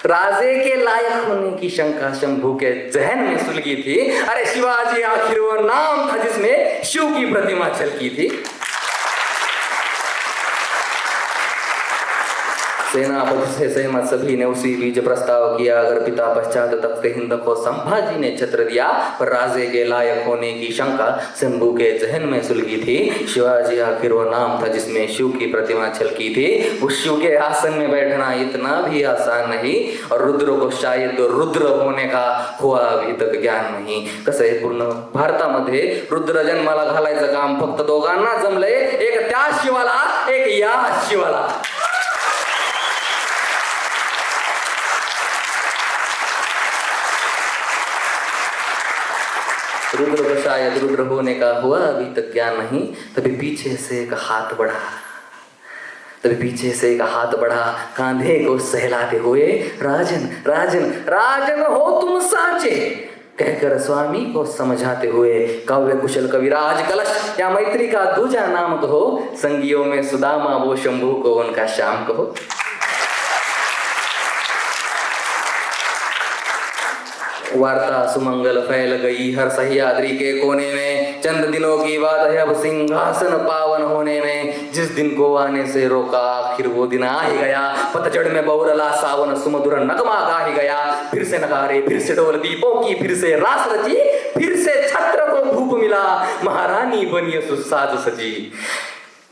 राजे के लायक होने की शंका शंभू के जहन में सुलगी थी। अरे शिवाजी आखिर वो नाम था जिसमें शिव की प्रतिमा झलकी थी। सेनापति से सहमत सभी ने उसी बीच प्रस्ताव किया, अगर पिता पश्चात तख्ते हिंद को संभाजी ने छत्र दिया, पर राजे के लायक होने की शंका शंभू के जहन में सुलगी थी। शिवाजी आखिर वो नाम था जिसमें शिव की प्रतिमा छलकी थी। उस शिव के आसन में बैठना इतना भी आसान नहीं, और रुद्र को शायद रुद्र होने का हुआ अभी तक ज्ञान नहीं। कसं आहे, पूर्ण भारतामध्ये रुद्र जन्माला घालायचं काम फक्त दोघांना जमलंय, एक त्या शिवाला, एक या शिवाला। रुद्र को शायद रुद्र होने का हुआ अभी तक ज्ञान नहीं। तभी पीछे से एक हाथ बढ़ा, कांधे को सहलाते हुए, राजन राजन राजन हो तुम साचे, कहकर स्वामी को समझाते हुए, काव्य कुशल कविराज कलश या मैत्री का दूजा नाम कहो, संगियों में सुदामा वो शंभू को उनका श्याम कहो। वार्ता सुमंगल फैल गई हर सह्याद्री के कोने में, चंद दिनों की बात है अब सिंहासन पावन होने में। जिस दिन को आने से रोका आखिर वो दिन आ ही गया, पतझड़ में बौरला सावन सुमधुर नगमा गा ही गया। फिर से नगारे, फिर से ढोल दीपों की, फिर से रास रची, फिर से छत्र को धूप मिला, महारानी बनी सुसाज सजी।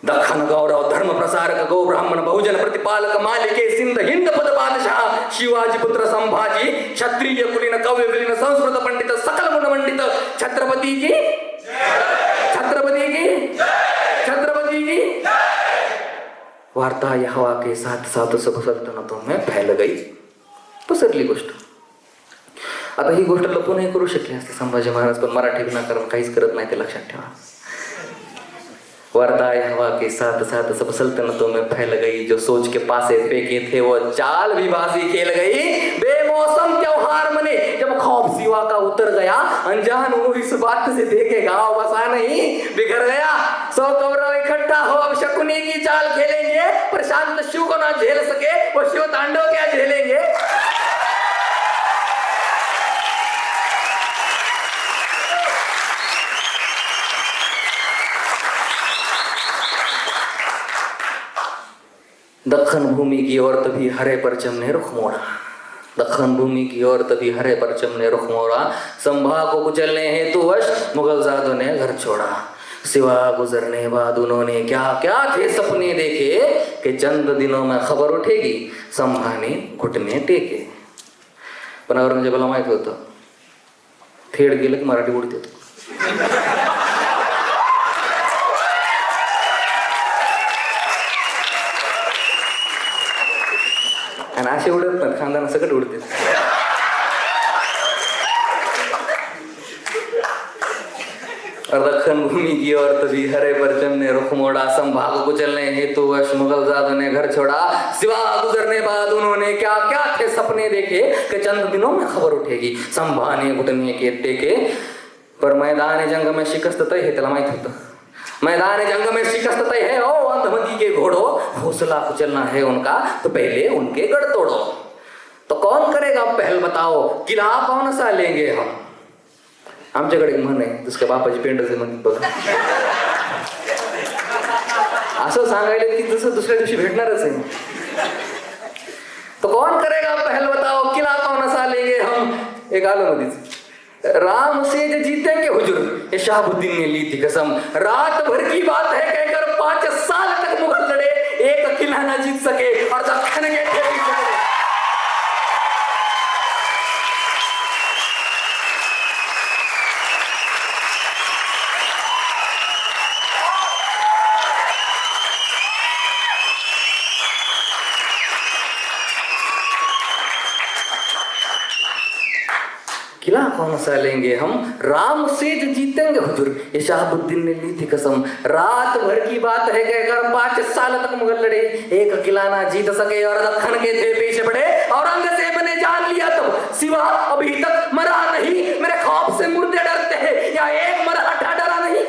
दखन गौरव धर्म प्रसारक गौ ब्राह्मण बहुजन प्रतिपालक मालिके सिंध हिंद पद बादशाह शिवाजी पुत्र संभाजी, क्षत्रिय कुलीन कव्य विलीन संस्कृत पंडित सकल गुण मंडित, छत्रपति की छत्रपति की छत्रपति की। वार्ता या हवा के साथ साथ सब सल्तनतों में फैल गई. पसरली गोष्ट. आता ही गोष्ट लपूनही करू शकले असते संभाजी महाराज, पण मराठी विनाकारण काहीच करत नाही ते लक्षात ठेवा. वार्ता या हवा के साथ साथ सब सल्तनतों में फैल गई, जो सोच के पासे फेंके थे वो चाल भी बाजी खेल गई. बेमौसम त्योहार मने जब खौफ सिवा का उतर गया, अनजान वो इस बात से देखे गाँव बसा नहीं बिगड़ गया. 100 कौरव इकट्ठा हो अब शकुनी की चाल खेलेंगे, प्रशांत शिव को ना झेल सके वो शिव तांडव क्या झेलेंगे. दक्षिण भूमि की ओर तभी हरे परचम ने रुख मोड़ा. दक्षिण भूमि की ओर तभी हरे परचम ने रुख मोड़ा. संभा को कुचलने हेतु वश मुगलजादों ने घर छोड़ा. सिवा गुजरने बाद उन्होंने क्या क्या थे सपने देखे, कि चंद दिनों में खबर उठेगी संभा ने घुटने टेके. पण औरंगजेबाला माहित होतं थेट गेलं की मराठी उडते. आणि असे उडत नाहीत, खानदाना सकट उडते. दक्षिण भूमि की ओर तभी हरे परचम ने रुख मोड़ा. संभाग कुचलने हेतु वश मुगलजादों ने घर छोड़ा. सिवा गुजरने बाद उन्होंने क्या क्या थे सपने देखे, कि चंद दिनों में खबर उठेगी संभा ने घुटने के टेके. पर मैदान जंग में शिकस्त तय है, त्याला माहित होतं. मैदान जंग में शिकस्त तय है, ओ अंधमती के घोड़ो, हौसला कुचलना है उनका तो पहले उनके गढ़ तोड़ो. तो कौन करेगा पहल बताओ, किला कौन सा लेंगे हम. आमच्याकडे एक म्हण आहे, दुसऱ्या बापाची पेंडच म्हणते बघा. असं सांगायला की जसं दुसऱ्या दिवशी भेटणारच आहे. तो कौन करेगा पहल बताओ, किला कौन सा लेंगे हम. एक आलं मधीच, राम से जो जीतेंगे हुजूर, ये शहाबुद्दीन ने ली थी कसम. रात भर की बात है कहकर 5 साल तक मुगल लड़े, एक किला ना जीत सके और दक्षिण के खेती से. किला कौन सा लेंगे हम, राम से जो जीतेंगे हुजूर, ये शहाबुद्दीन ने ली थी कसम. रात भर की बात है कहकर 5 साल तक मुगल लड़े, एक किला ना जीत सके और दक्षिण के थे पीछे पड़े. औरंगजेब ने जान लिया तब सिवा अभी तक मरा नहीं, मेरे खौफ से मुर्दे डरते हैं, या एक मरहटा डरा नहीं.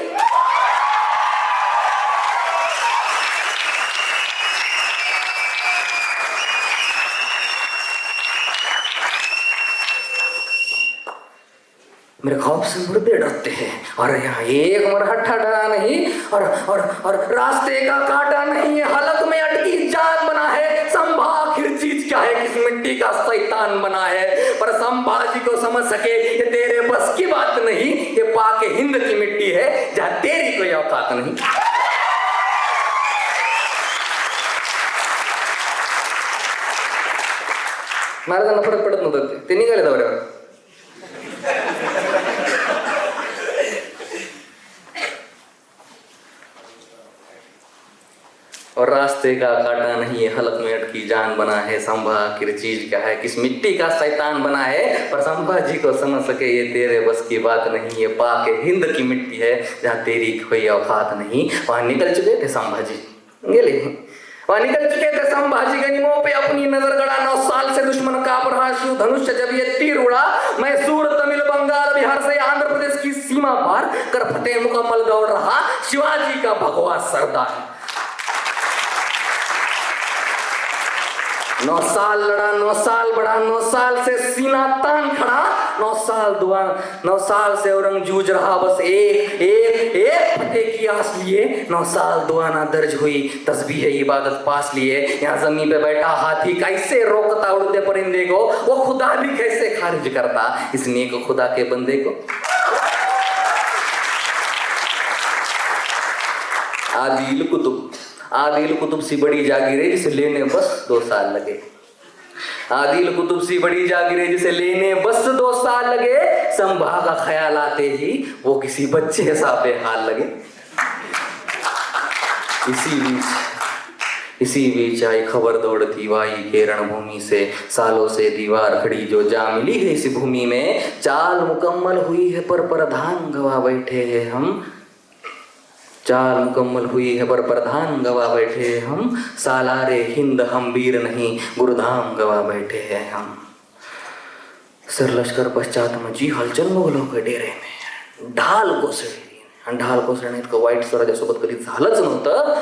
मेरे खौफ से मुर्दे डरते हैं, और यहाँ एक मरहट्ठा डरा नहीं, और रास्ते का काटा नहीं, हलक में अटकी जान बना है. संभा आखिर चीज क्या है, किस मिट्टी का शैतान बना है. पर संभाजी को समझ सके ये तेरे बस की बात नहीं, ये पाके हिंद की मिट्टी है जहाँ तेरी कोई औकात नहीं. महाराजांना फरक पडत नव्हतं, ते निघाले दौऱ्यावर. और रास्ते का काटा नहीं है, हलक में अटकी जान बना है. संभा आखिर चीज क्या है, किस मिट्टी का शैतान बना है. पर संभाजी को समझ सके ये तेरे बस की बात नहीं, ये पाके हिंद की मिट्टी है जहाँ तेरी कोई औकात नहीं. वहां निकल चुके थे संभाजी, गेले वहां निकल चुके थे संभाजी. गनीमों पे अपनी नजर गड़ा, 9 साल से दुश्मन कांप रहा शिव धनुष्य जब ये तीर उड़ा. मैसूर तमिल बंगाल बिहार से आंध्र प्रदेश की सीमा पार कर फतेह मुकम्मल दौड़ रहा शिवाजी का भगवा सरदार. 9 साल लड़ा, 9 साल बढ़ा, 9 साल से सीना तान खड़ा, 9 साल से औरंग जूझ रहा, बस एक एक एक फतेह की आस लिए। 9 साल दुआना दर्ज हुई, तस्बीह इबादत पास लिए। यहाँ जमीन पे बैठा हाथी कैसे रोकता उड़ते परिंदे को, वो खुदा भी कैसे खारिज करता इस नेक खुदा के बंदे को। आदिल कुतुब सी बड़ी जागीरे जिसे लेने बस 2 साल लगे। आदिल कुतुब सी बड़ी जागीरे जिसे लेने बस 2 साल लगे। संभा का ख्याल आते ही वो किसी बच्चे सा बेहाल लगे। इसी बीच आई खबर दौड़ती वाई के रणभूमि से, सालों से दीवार खड़ी जो जा मिली है इस भूमि में। चाल मुकम्मल हुई है पर प्रधान गवा बैठे हैं हम। चाल मुकम्मल हुई है पर प्रधान गवा बैठे हम। सालारे हिंद हम वीर नहीं, गुरुधाम गवा बैठे हैं हम। सर लष्कर पश्चात मची हलचल मुघलों के डेरे में। ढाल कोसळणे इतकं वाईट स्वराज्यासोबत कधी झालंच नव्हतं।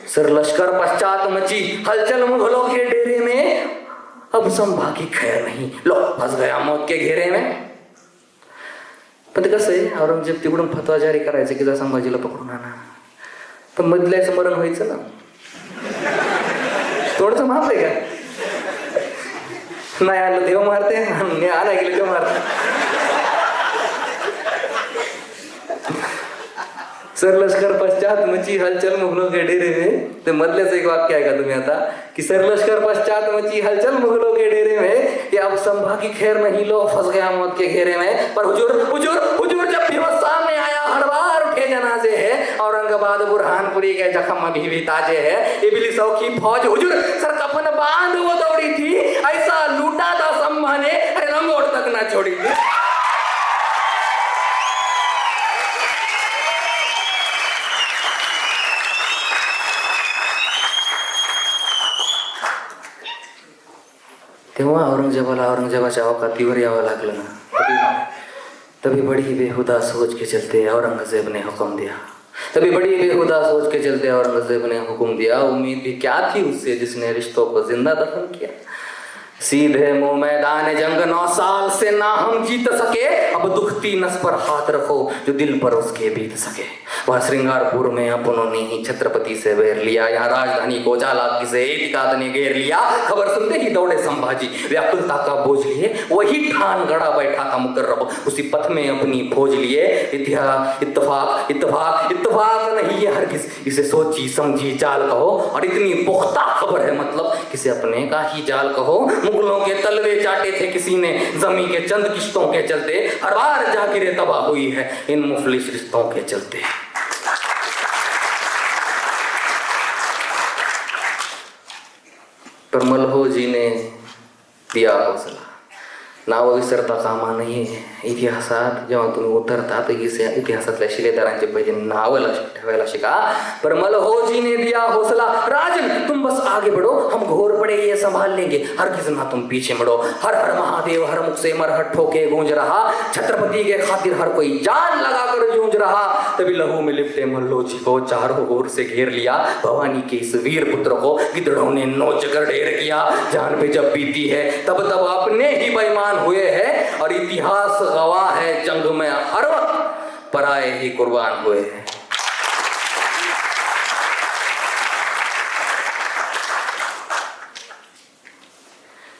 सर लष्कर पश्चात मची हलचल मुघलों के डेरे में, अब संभा की खैर नहीं, लो फंस गया मौत के घेरे में। पण ते कसं आहे, औरंगजेब तिकडून फतवा जारी करायचं की जा संभाजीला पकडून आणा, पण मधल्याचं मरण व्हायचं ना, थोडंसं माफ आहे का? नाही आलं देव मारते, आला गेलं देव मारते। सर लष्कर पश्चात मची हलचल मुघलों के डेरे में, ते मधल्याच एक वाक्य आहे का तुम्ही आता कि सर लष्कर पश्चात मची हलचल मुगलों के डेरे में, कि अब संभा की खैर नहीं, लो फंस गया मौत के घेरे में। पर हुजूर जब भी वो सामने आया हर बार उठे जनाजे है। औरंगाबाद बुरहानपुरी के जख्म अभी भी ताजे है। इबलीसों की फौज हुजूर सर कफन बांध वो दौड़ी थी, ऐसा लूटा था संभा ने, अरे लंगोट तक ना छोड़ी थी। तेव्हा औरंगजेबाच्या औकातीवर यावं लागलं ना। तभी बड़ी बेहुदा सोच के चलते औरंगजेब ने हुक्म दिया। तभी बड़ी बेहुदा सोच के चलते औरंगजेब ने हुक्म दिया। उम्मीद भी क्या थी उससे जिसने रिश्तों को जिंदा दफन किया। सीधे मुंह मैदान जंग 9 साल से ना हम जीत सके, अब दुखती नस पर हाथ रखो जो दिल पर उसके बीत सके। वह श्रृंगारपुर में अपनों ने ही छत्रपति से बैर लिया, यहाँ राजधानी को चालाकी से एतकाद ने घेर लिया। खबर सुनते ही दौड़े संभाजी व्याकुलता का बोझ लिए, वही ठान गड़ा बैठा था मुकर्रब, उसी पथ में अपनी फौज लिए। इत्तेफाक इत्तेफाक इत्तेफाक नहीं ये हरगिज, इसे सोची समझी चाल कहो, और इतनी पुख्ता खबर है मतलब किसे अपने का ही जाल कहो। मुगलों के तलवे चाटे थे किसी ने जमी के चंद किश्तों के चलते, हर बार जागिरे तबाह हुई है इन मुफलिस रिश्तों के चलते। पर मल्हो जी ने दिया हौसला, नाव विसरता कामा नये। इतिहासात जेव्हा तुम्ही उतरता तर इतिहासातल्या शिलेदारांचे पहिले नाव ठेवायला शिका। पर मल्हो जी ने दिया हौसला, राजन तुम बस आगे बढ़ो, हम घोर पड़े ये संभाल लेंगे, हरगिज ना तुम पीछे मुड़ो। हर हर महादेव हर मुख से मरहट ठोके गूंज रहा, छत्रपति के खातिर हर कोई जान लगाकर जूझ रहा। तभी लहू में लिपटे मल्हो जी को चारों ओर से घेर लिया, भवानी के इस वीर पुत्र को गिद्धड़ों ने नोच कर ढेर किया। जान पे जब बीती है तब तब अपने ही बेईमान हुए हैं, और इतिहास गवाह है जंग में हर वक्त पराए ही कुर्बान हुए हैं।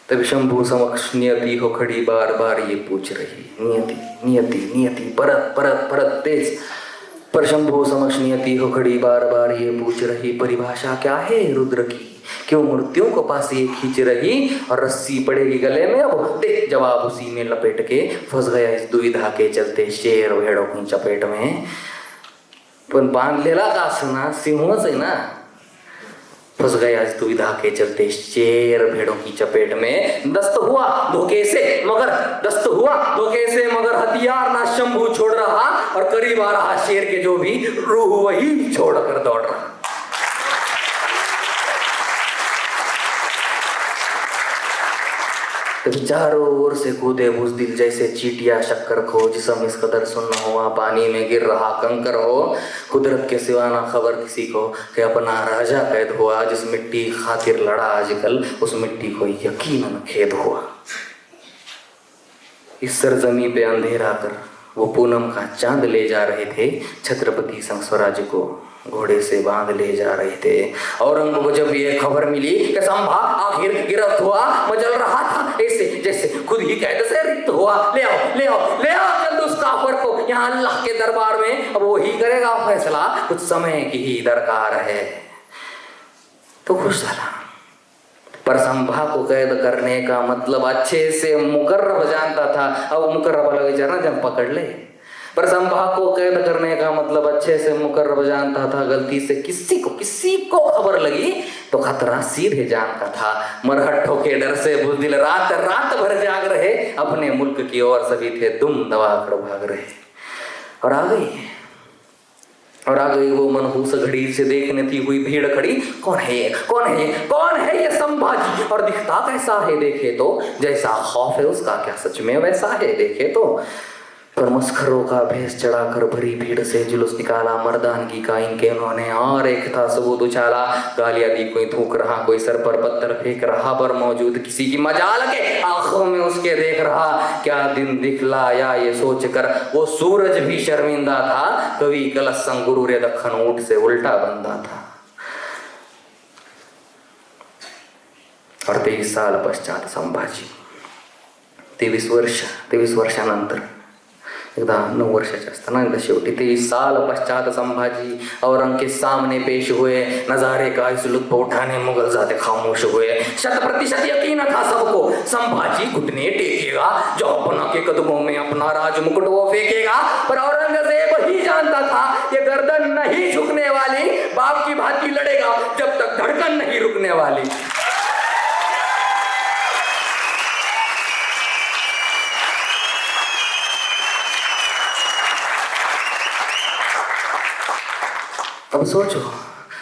तभी शंभू समक्ष नियति हो खड़ी, बार बार ये पूछ रही, नियति नियति नियति परत परत परत तेज। पर शंभू समक्ष नियति हो खड़ी, बार बार ये पूछ रही, परिभाषा क्या है रुद्र की, क्यों मृत्यों को पास ये खींच रही, और रस्सी पड़ेगी गले में। अब देख जवाब उसी में लपेट के, फंस गया इस दुविधा के चलते शेर भेड़ों की चपेट में। पण बांधलेला का असना सिंहच आहे ना, फंस गया इस दुविधा के चलते शेर भेड़ों की चपेट में। दस्त हुआ धोखे से मगर हथियार ना शंभू छोड़ रहा, और करीब आ रहा शेर के जो भी रूह वही छोड़कर दौड़ रहा। तब कभी चारों ओर से कूदे बुज़दिल जैसे चीटियां शक्कर खो, जिसम इस कदर सुन्न हुआ पानी में गिर रहा कंकर हो। कुदरत के सिवा ना खबर किसी को कि अपना राजा कैद हुआ, जिस मिट्टी खातिर लड़ा आजकल उस मिट्टी को यकीनन खेद हुआ। इस सरजमी पे अंधेरा कर वो पूनम का चांद ले जा रहे थे, छत्रपति संग स्वराज को घोड़े से बांध ले जा रहे थे। औरंग को जब ये खबर मिली कि संभा आखिर गिरफ्त हुआ, मचल रहा था ऐसे जैसे खुद ही कैद से रिक्त हुआ। ले आओ ले आओ ले आओ जल्द उस काफर को यहाँ अल्लाह के दरबार में, अब वो ही करेगा फैसला, कुछ समय की ही दरकार है। तो खुश था, पर संभा को कैद करने का मतलब अच्छे से मुकर्रब जानता था। अब मुकर्रब वाला बेचारा जब पकड़ ले, पर संभा को कैद करने का मतलब अच्छे से मुकर्रब जानता था। गलती से किसी को खबर लगी तो खतरा सीधे जान का था। मरहट्ठों के डर से बुज़दिल रात रात भर जाग रहे, अपने मुल्क की ओर सभी थे दुम दबा कर भाग रहे। और आ गई वो मनहूस घड़ी से देखने थी हुई भीड़ खड़ी। कौन है ये संभाजी, और दिखता कैसा है देखे तो, जैसा खौफ है उसका क्या सच में वैसा है देखे तो। पर मस्खरों का भेष चढ़ाकर भरी भीड़ से जुलूस निकाला मर्दानगी का इनके उन्होंने, और एक था सबूत उछाला। गालियां दी, कोई थूक रहा, कोई सर पर पत्थर फेंक रहा, पर मौजूद किसी की मजाल के आंखों में उसके देख रहा। क्या दिन दिखलाया ये सोच कर वो सूरज भी शर्मिंदा था, कवि कलश संग गुरु रे दखन ऊंट से उल्टा बंदा था। और 23 साल पश्चात संभाजी 23 वर्षानंतर एकदा 9 वर्षाचे असताना एकदा शेवटी 23 साल पश्चात संभाजी औरंग के सामने पेश हुए। नजारे का इस लुत्फ उठाने मुगल ज़ाते खामोश हुए। 100% यकीन था सबको, संभाजी घुटने टेकेगा, जो अपना के कदमों में अपना राज मुकुट वो फेंकेगा। पर औरंगजेब ही जानता था ये गर्दन नहीं झुकने वाली, बाप की भांति लड़ेगा जब तक धड़कन नहीं रुकने वाली।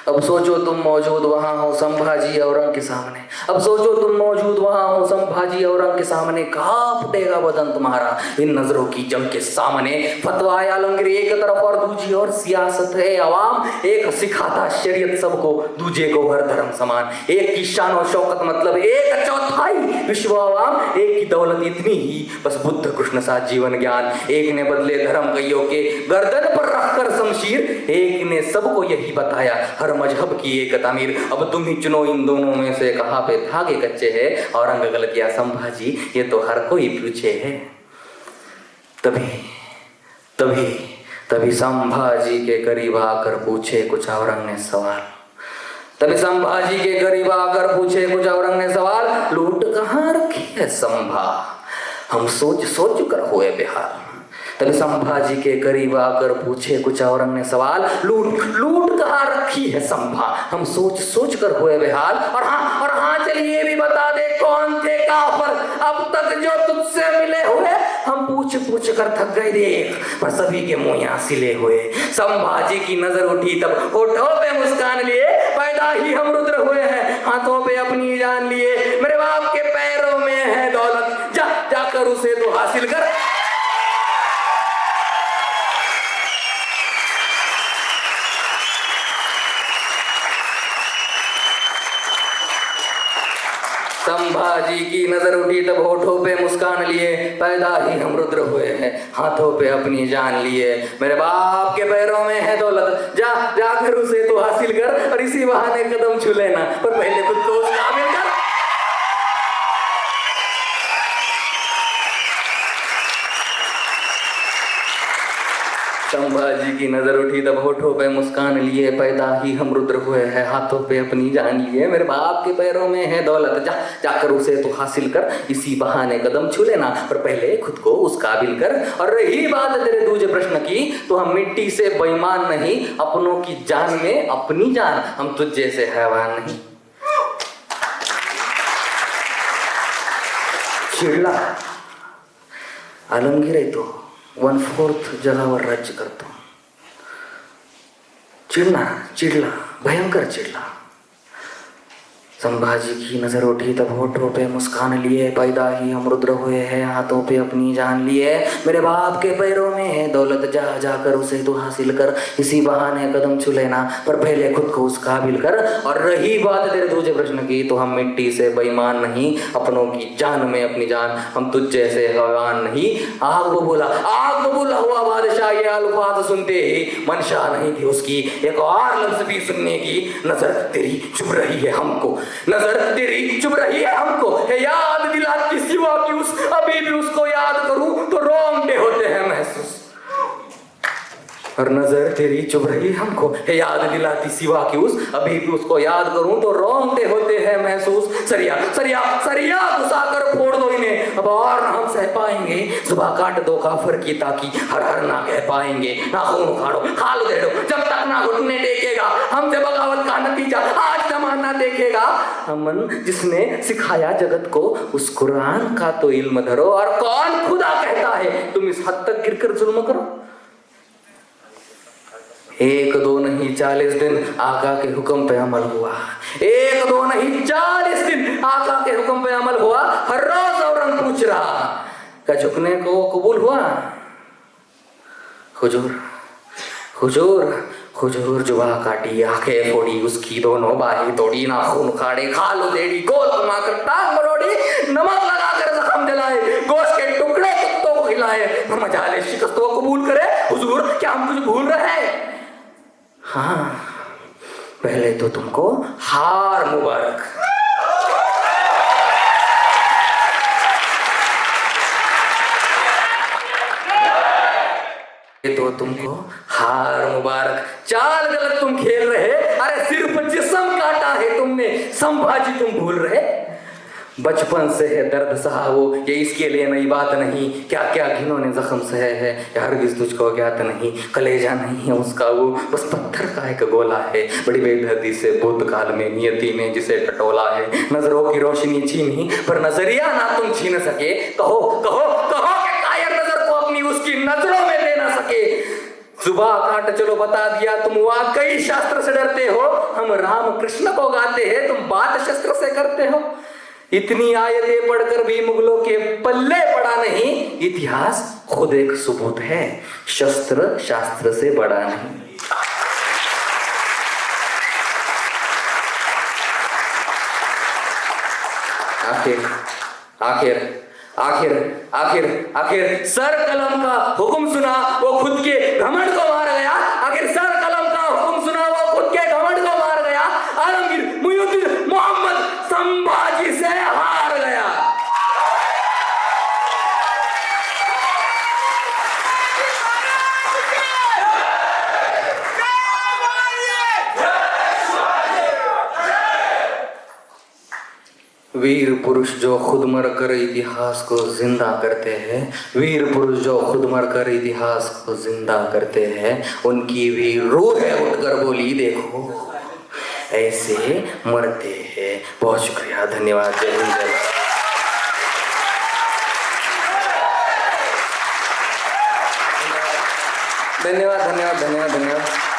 अब सोचो तुम मौजूद वहां हो संभाजी औरंग के सामने। अब सोचो तुम मौजूद वहां हो संभाजी औरंग के सामने। कांप देगा बदन तुम्हारा इन नजरों की जंग के सामने। फतवा है आलमगीर एक तरफ और दूजी और सियासत है अवाम। एक सिखाता शरीयत सबको, दूजे को हर धर्म समान। एक की शान और शौकत मतलब 1/4 विश्व अवाम। एक की दौलत इतनी ही बस बुद्ध कृष्ण सा जीवन ज्ञान। एक ने बदले धर्म कईयों के गर्दन पर रखकर शमशीर। एक ने सबको यही बताया हर मजहब की एक तामीर। अब तुम ही चुनो इन दोनों में से कहाँ पे धागे कच्चे हैं। औरंग गलत या संभाजी ये तो हर कोई पूछे है। तभी संभाजी के करीब आकर पूछे कुछ औरंग ने सवाल। तभी संभाजी के करीब आकर पूछे कुछ औरंग ने सवाल। लूट कहाँ रखी है संभा, हम सोच कर हुए बेहाल। तभी संभाजी के करीब आकर पूछे कुछ औरंग ने सवाल। लूट कहाँ रखी है संभा, हम सोच कर हुए बेहाल। और हाँ चलिए भी बता दे कौन थे काफर अब तक जो तुझसे मिले हुए। हम पूछ कर थक गए देख, पर सभी के मुंह यहाँ सिले हुए। संभाजी की नजर उठी तब होठों पे मुस्कान लिए। पैदा ही हम रुद्र हुए हैं, हाथों पे अपनी जान लिए। मेरे बाप के पैरों में है दौलत, जाकर उसे तो हासिल कर। संभाजी की नजर उठी तब होठों पे मुस्कान लिए। पैदा ही हम रुद्र हुए हैं, हाथों पे अपनी जान लिए। मेरे बाप के पैरों में है दौलत, जाकर उसे तो हासिल कर। और इसी बहाने कदम छू लेना, पर पहले खुद को उस काबिल कर। संभाजी की नजर उठी तब होठों पे मुस्कान लिए। पैदा ही हम रुद्र हुए हैं, हाथों पे अपनी जान लिए। मेरे बाप के पैरों में है दौलत, जाकर उसे तो हासिल कर। इसी बहाने कदम छू लेना, पर पहले खुद को उस काबिल कर। और रही बात तेरे दूसरे प्रश्न की, तो हम मिट्टी से बेईमान नहीं, अपनों की जान में अपनी जान। हम तुझ जैसे हैवान नहीं। चिडला आलमगीर आहे तो 1/4 जगावर राज्य करतो. चिडला भयंकर चिडला. संभाजी की नजर उठी तब होठों पे मुस्कान लिए, पैदा ही हम रुद्र हुए हैं, हाथों पे अपनी जान लिए। मेरे बाप के पैरों में है दौलत, जा जाकर उसे तू हासिल कर, इसी बहाने कदम छू लेना, पर पहले खुद को उस काबिल कर। और रही बात तेरे दूसरे प्रश्न की, तो हम मिट्टी से बेईमान नहीं, अपनों की जान में अपनी जान, हम तुझ जैसे हैवान नहीं। आग बबूला हुआ बादशाह ये अल्फाज सुनते ही मंशा नहीं थी उसकी एक और लफ्ज भी सुनने की। नजर तेरी चुभ रही है हमको, नजर तेरी चुभ रही है हमको, है याद दिलाती सिवा की उस, अभी भी उसको याद करूं तो रोंगटे होते हैं महसूस। और नजर तेरी चुभ रही हमको, है याद दिलाती सिवा की उस, अभी भी उसको याद करूं तो रोंगटे होते हैं महसूस। सरिया सरिया सरिया घुसाकर फोड़ दो इन्हें, अब और ना हम सह पाएंगे, सुबह काट दो काफर की ताकि हर हर ना कह पाएंगे। ना खून उखाड़ो खाल उधेड़ो, जब तक ना घुटने टेकेगा हमसे बगावत का नतीजा आज जमाना देखेगा। अमन जिसने सिखाया जगत को उस कुरान का तो इल्म धरो, और कौन खुदा कहता है तुम इस हद तक गिरकर जुल्म करो। 1 2 नहीं 40 दिन आका के हुक्म पे अमल हुआ, 1 2 नहीं 40 दिन आका के हुक्म पे अमल हुआ। हर रोज औरंग पूछ रहा क्या झुकने को कबूल हुआ। हुजूर हुजूर हुजूर जुबा काटी, आंखें फोड़ी, उसकी दोनों बाहें तोड़ी, नाखून उखाड़े, खाल उधेड़ी, गोल घुमाकर टांग मरोड़ी, नमक लगाकर जख्म जलाए, गोश्त के टुकड़े कुत्तों को खिलाए, मजाले शिकस्तों को कबूल करे। हुजूर क्या हम कुछ भूल रहे हैं। हाँ, पहले तो तुमको हार मुबारक। तो तुमको हार मुबारक, चाल गलत तुम खेल रहे, अरे सिर्फ जिस्म काटा है तुमने, संभाजी तुम भूल रहे। बचपन से है दर्द सहा वो, ये इसके लिए नई बात नहीं, क्या क्या घिनौने जख्म सहे है, हरगिज तुझको ज्ञात नहीं। कलेजा नहीं है उसका वो, बस पत्थर का एक गोला है, बड़ी बेदर्दी से भूतकाल में नियति ने जिसे टटोला है। नजरों की रोशनी छीनी पर नजरिया ना तुम छीन सके, कहो कहो कहो कि कायर नजर को अपनी उसकी नजरों में ले ना सके। सुबह काट चलो बता दिया, तुम वाकई शास्त्र से डरते हो, हम राम कृष्ण को गाते हैं, तुम बात शस्त्र से करते हो। इतनी आयतें पढ़कर भी मुगलों के पल्ले पड़ा नहीं, इतिहास खुद एक सबूत है, शस्त्र शास्त्र से बड़ा नहीं। आखिर आखिर आखिर आखिर आखिर सर कलम का हुक्म सुना वो खुद के घमंड को मार गया। आखिर सर कलम का हुक्म सुना वो खुद के घमंड को मार गया। आलमगीर मुइनुद्दीन मोहम्मद संभाजी से हार गया। वीर पुरुष जो खुद मर कर इतिहास को जिंदा करते हैं, वीर पुरुष जो खुद मर कर इतिहास को जिंदा करते हैं, उनकी भी रूह है उठकर बोली देखो ऐसे मरते हैं। बहुत शुक्रिया, धन्यवाद, जय हिंद। धन्यवाद धन्यवाद धन्यवाद धन्यवाद।